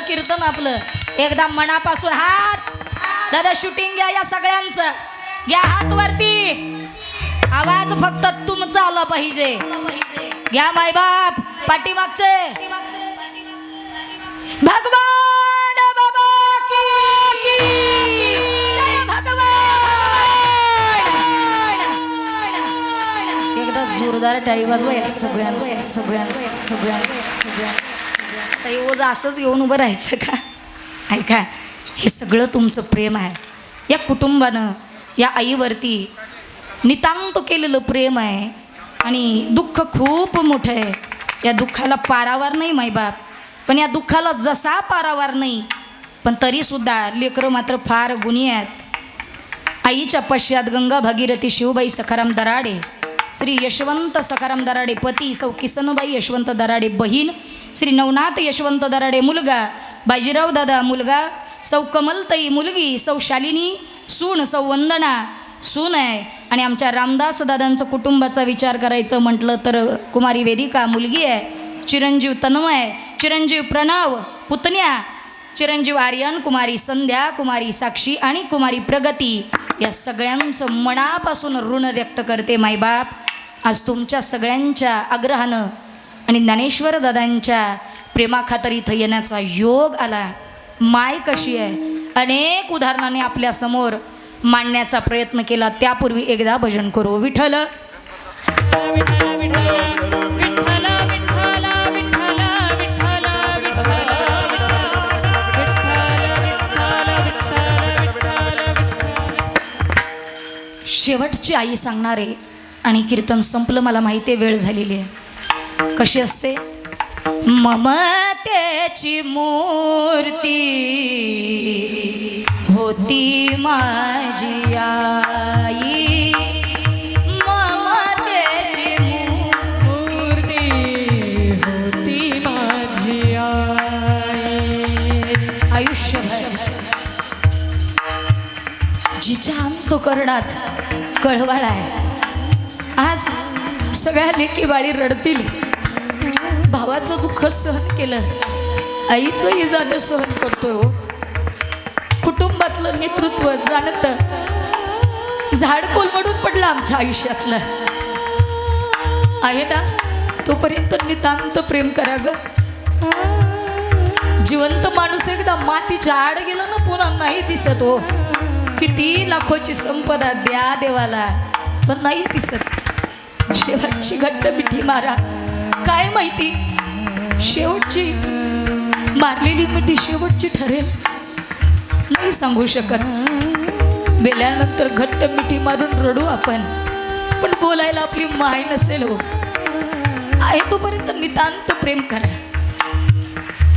कीर्तन आपलं एकदा मनापासून हात दादा शूटिंग घ्या या सगळ्यांचं घ्या हात वरती आवाज फक्त तुमचा आला पाहिजे घ्या मायबाप पाठीमागचे भगवान बाबा की जय भगवान एकदा जोरदार टाळी वाजवा या सगळ्यांचं ओझ असंच घेऊन उभं राहायचं का ऐका हे सगळं तुमचं प्रेम आहे या कुटुंबानं या आईवरती नितांत केलेलं प्रेम आहे आणि दुःख खूप मोठं आहे. या दुःखाला पारावार नाही मायबाप, पण या दुःखाला जसा पारावार नाही, पण तरीसुद्धा लेकरं मात्र फार गुणी आहेत. आईच्या पश्चात गंगा भागीरथी शिवबाई सखाराम दराडे, श्री यशवंत सखाराम दराडे पती, सौ किसनबाई यशवंत दराडे बहीण, श्री नवनाथ यशवंत दराडे मुलगा, बाजीराव दादा मुलगा, सौ कमलताई मुलगी, सौ शालिनी सून, सौ वंदना सून आहे. आणि आमच्या रामदास दादांचं कुटुंबाचा विचार करायचं म्हटलं तर कुमारी वेदिका मुलगी आहे, चिरंजीव तन्मय, चिरंजीव प्रणव पुतण्या, चिरंजीव आर्यन, कुमारी संध्या, कुमारी साक्षी आणि कुमारी प्रगती. या सगळ्यांचं मनापासून ऋण व्यक्त करते मायबाप. आज तुमच्या सगळ्यांच्या आग्रहानं आणि ज्ञानेश्वर दादांच्या प्रेमाखातर इथं येण्याचा योग आला. माय कशी आहे अनेक उदाहरणाने आपल्यासमोर मांडण्याचा प्रयत्न केला. त्यापूर्वी एकदा भजन करू. विठ्ठल शेवटची आई सांगणार आहे आणि कीर्तन संपलं. मला माहिती आहे वेळ झालेली आहे. कशी असते? ममतेची मूर्ती होती माझी आई, ममतेची मूर्ती होती माझी आई. आयुष्यभर जिच्या अंतःकरणात कळवळ आहे. आज सगळ्या लेकी बाळी रडतील. भावाचं दुःख सहन केलं, आईचंही जाणं सहन करतोय हो. कुटुंबातलं नेतृत्व जाणतं झाड कोलमडून पडलं आमच्या आयुष्यातलं आहे ना. तोपर्यंत नितांत प्रेम करा ग. जिवंत माणूस एकदा मातीच्या आड गेला ना पुन्हा नाही दिसत हो. किती लाखोची संपदा द्या देवाला, पण नाही दिसत. शेवटची घट्ट मिठी मारा. काय माहिती शेवटची मारलेली मिठी शेवटची ठरेल नाही सांगू शकत. बेल्यानंतर घट्ट मिठी मारून रडू आपण, पण बोलायला आपली माय नसेल हो. आहे तोपर्यंत नितांत प्रेम करा.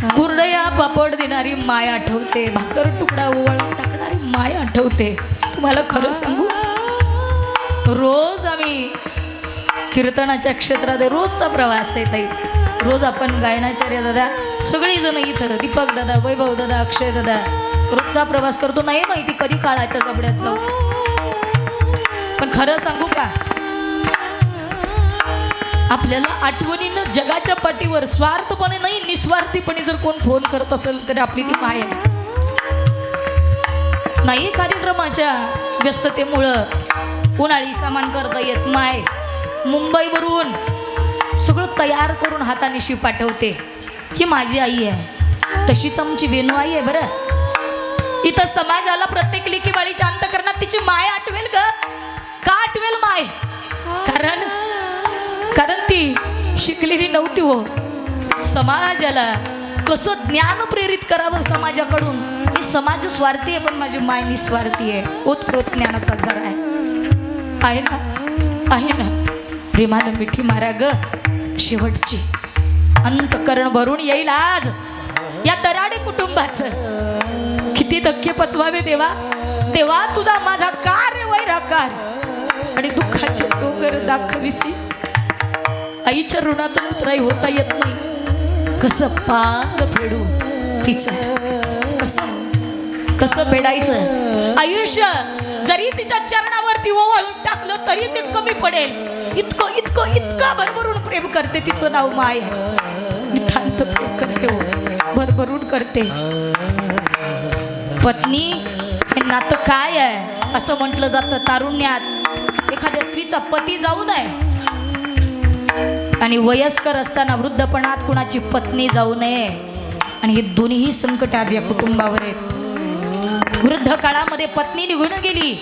कुरडया पापड देणारी माय आठवते, भाकर तुकडा ओवाळून टाकणारी माय आठवते. तुम्हाला खरं सांगू, रोज आम्ही कीर्तनाच्या क्षेत्रात रोजचा प्रवास आहे ताई. रोज आपण गायनाचार्य दादा सगळेजण इथं, दीपक दादा, वैभव दादा, अक्षय दादा रोजचा प्रवास करतो. नाही माहिती कधी काळाच्या जबड्यात जाऊ. पण खरं सांगू का, आपल्याला आठवणीनं जगाच्या पाठीवर स्वार्थपणे नाही निस्वार्थीपणे जर कोण फोन करत असेल तर आपली ती माय आहे. नाही कार्यक्रमाच्या व्यस्ततेमुळं उन्हाळी सामान करता येत माय मुंबईवरून सगळं तयार करून हातानिशी पाठवते. ही माझी आई आहे. तशीच आमची वेणू आई आहे बरं. इथं समाजाला प्रत्येक लेकी बाळीच्या अंतःकरणात तिची माय आठवेल ग. का आठवेल माय? कारण ती शिकलेली नव्हती हो. समाजाला कसं ज्ञान प्रेरित करावं समाजाकडून, हे समाज स्वार्थी आहे पण माझी माय निस्वार्थी आहे. ओतप्रोत ज्ञानाचा जरा आहे ना, आहे ना. प्रेमानं मिठी मारा ग. शेवटची अंतकरण भरून येईल आज या दराडे कुटुंबाचं. किती धक्के पचवावे देवा, देवा तुझा माझा कार्य वैराकार आणि दुःखाचे डोंगर दाखविसी. आईच्या ऋणातून उतराई होता येत नाही. कसं पांग फेडू तिचं, कसं फेडायचं आयुष्य. जरी तिच्या चरणावरती ओवाळून टाकलं तरी ते कमी पडेल. इतकं इतकं इतका भरभरून प्रेम करते. तिचं नाव माय आहे. नितांत प्रेम करते हो, भरभरून करते. पत्नी हे नातं काय आहे असं म्हटलं जातं तारुण्यात. एखाद्या स्त्रीचा पती जाऊ नये आणि वयस्कर असताना वृद्धपणात कुणाची पत्नी जाऊ नये. आणि हे दोन्ही संकट आज या कुटुंबावर आहेत. वृद्ध काळामध्ये पत्नी निघून गेली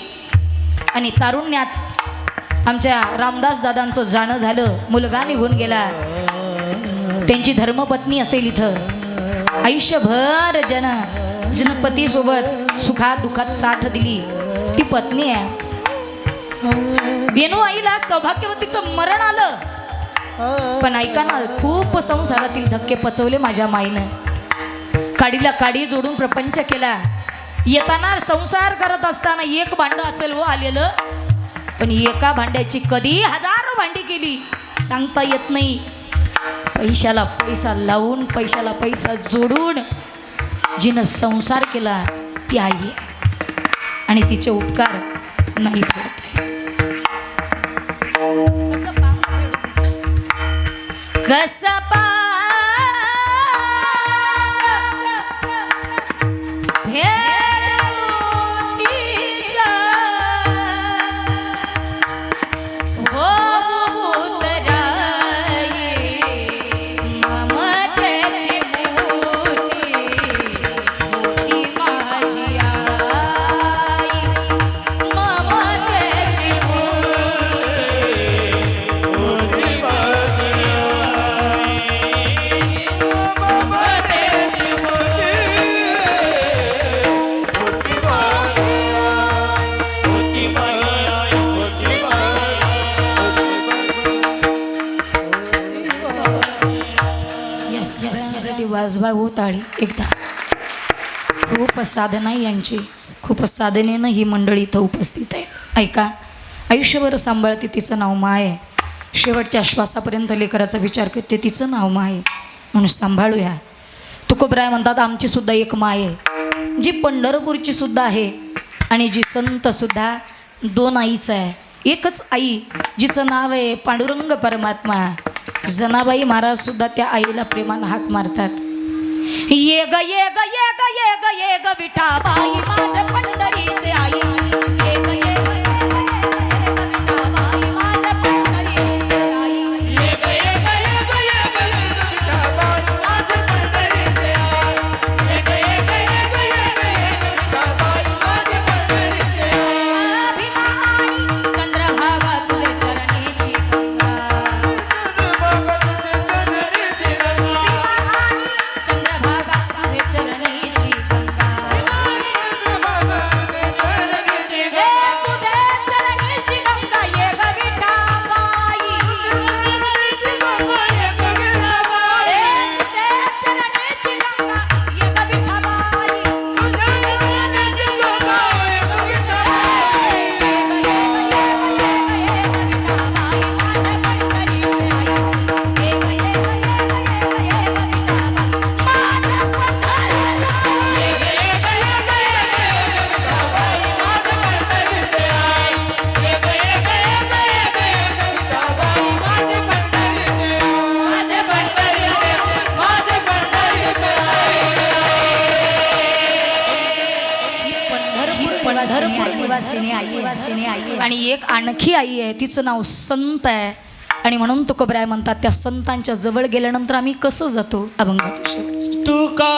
आणि तारुण्यात आमच्या रामदास दादांचं जाणं झालं. मुलगा निघून गेला. त्यांची धर्मपत्नी असेल इथं. आयुष्यभर जन पतीसोबत सुखात दुःखात साथ दिली ती पत्नी आहे. वेणू आईला सौभाग्यवतीचं मरण आलं, पण ऐका ना, खूप संसारातील धक्के पचवले माझ्या माईनं. काडीला काडी जोडून प्रपंच केला. येताना संसार करत असताना एक भांड असेल हो आलेलं, पण एका भांड्याची कधी हजारो भांडी केली सांगता येत नाही. पैशाला पैसा लावून, पैशाला पैसा जोडून जिनं संसार केला ती आई आहे, आणि तिचे उपकार नाही फेडता येत. कसं पा वाजवा हो टाळी एकदा. खूप साधना आहे यांची, खूप साधनेनं ही मंडळी इथं उपस्थित आहे. ऐका, आयुष्यभर सांभाळते तिचं नाव माय, शेवटच्या श्वासापर्यंत लेकराचा विचार करते तिचं नाव माय, म्हणून सांभाळूया. तुकोबराय म्हणतात आमची सुद्धा एक माय आहे, जी पंढरपूरची सुद्धा आहे, आणि जी संत सुद्धा दोन आईचं आहे. एकच आई जिचं नाव आहे पांडुरंग परमात्मा. जनाबाई महाराज सुद्धा त्या आईला प्रेमानं हाक मारतात. ये ग ये ग ये ग ये ग ये ग विठाबाई माझ्या पंढरीचे आई. ये ग ये ग ये ग ये ग विठाबाई माझ्या पंढरीचे आई. ये ग ये ग ये ग ये ग विठाबाई माझ्या पंढरीचे आई. ये ग ये ग ये ग ये ग विठाबाई माझ्या पंढरीचे आई. अभिमानी चंद्रभागा तुझे चरणीची गंगा. आणि एक आणखी आई आहे, तिचं नाव संत आहे, आणि म्हणून तुकोबराय म्हणतात त्या संतांच्या जवळ गेल्यानंतर आम्ही कसं जातो. अभंगाचं शेवटचं तुका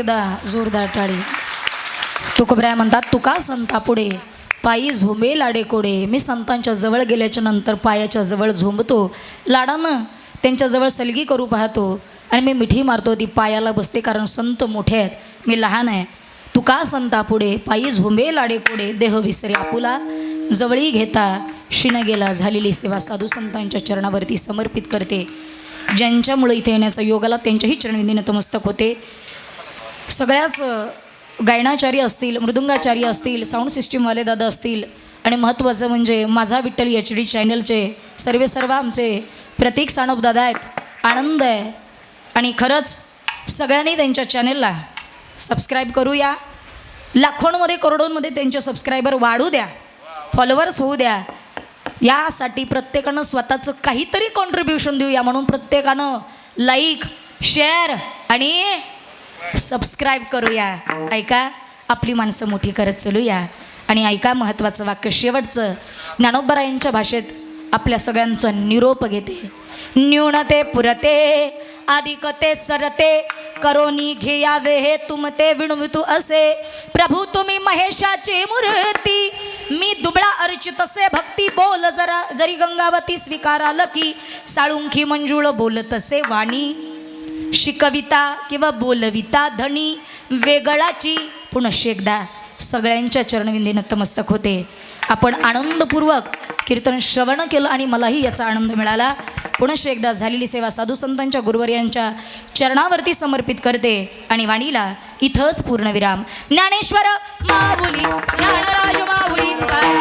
एकदा जोरदार टाळी. तुकोबराय म्हणतात, तुका संता पुढे पायी झोंबे लाडे कोडे. मी संतांच्या जवळ गेल्याच्या नंतर पायाच्या जवळ झोंबतो, लाडानं त्यांच्याजवळ सलगी करू पाहतो आणि मी मिठी मारतो, ती पायाला बसते, कारण संत मोठे आहेत, मी लहान आहे. तुका संता पुढे पायी झोंबे लाडे कोडे, देह विसरे आपुला जवळी घेता. शिण गेला झालेली सेवा साधू संतांच्या चरणावरती समर्पित करते. ज्यांच्यामुळे इथे येण्याचा योग आला त्यांच्याही चरणविंदी नतमस्तक होते. सगळ्याच गायनाचार्य असतील, मृदुंगाचार्य असतील, साऊंड सिस्टीमवाले दादा असतील आणि महत्त्वाचं म्हणजे माझा विठ्ठल HD चॅनलचे सर्व आमचे प्रतीक सानप दादा आहेत. आनंद आहे आणि खरंच सगळ्यांनी त्यांच्या चॅनलला सबस्क्राईब करूया. लाखोंमध्ये करोडोंमध्ये त्यांचे सबस्क्रायबर वाढू द्या, फॉलोअर्स होऊ द्या. यासाठी प्रत्येकानं स्वतःचं काहीतरी कॉन्ट्रीब्युशन देऊया, म्हणून प्रत्येकानं लाईक, शेअर आणि सबस्क्राईब करूया. ऐका, आपली माणसं मोठी करत चलूया. आणि ऐका महत्त्वाचं वाक्य शेवटचं ज्ञानोबरायांच्या भाषेत आपल्या सगळ्यांचा निरोप घेते. न्यूनते पुरते अधिकते सरते करोनी घेयावे हे तुमते विणवितू असे. प्रभू तुम्ही महेशाची मूर्ती, मी दुबळा अर्चित असे भक्ती बोल जरा जरी गंगावती स्वीकाराल की. साळुंखी मंजुळ बोलतसे वाणी, शिकविता किंवा बोलविता धनी वेगळाची. पुनश्च एकदा सगळ्यांच्या चरणविंदी नतमस्तक होते. आपण आनंदपूर्वक कीर्तन श्रवण केलं आणि मलाही याचा आनंद मिळाला. पुनश्च एकदा झालेली सेवा साधू संतांच्या गुरुवर्यांच्या चरणावरती समर्पित करते आणि वाणीला इथंच पूर्णविराम. ज्ञानेश्वर माऊली, ज्ञानराज माऊली.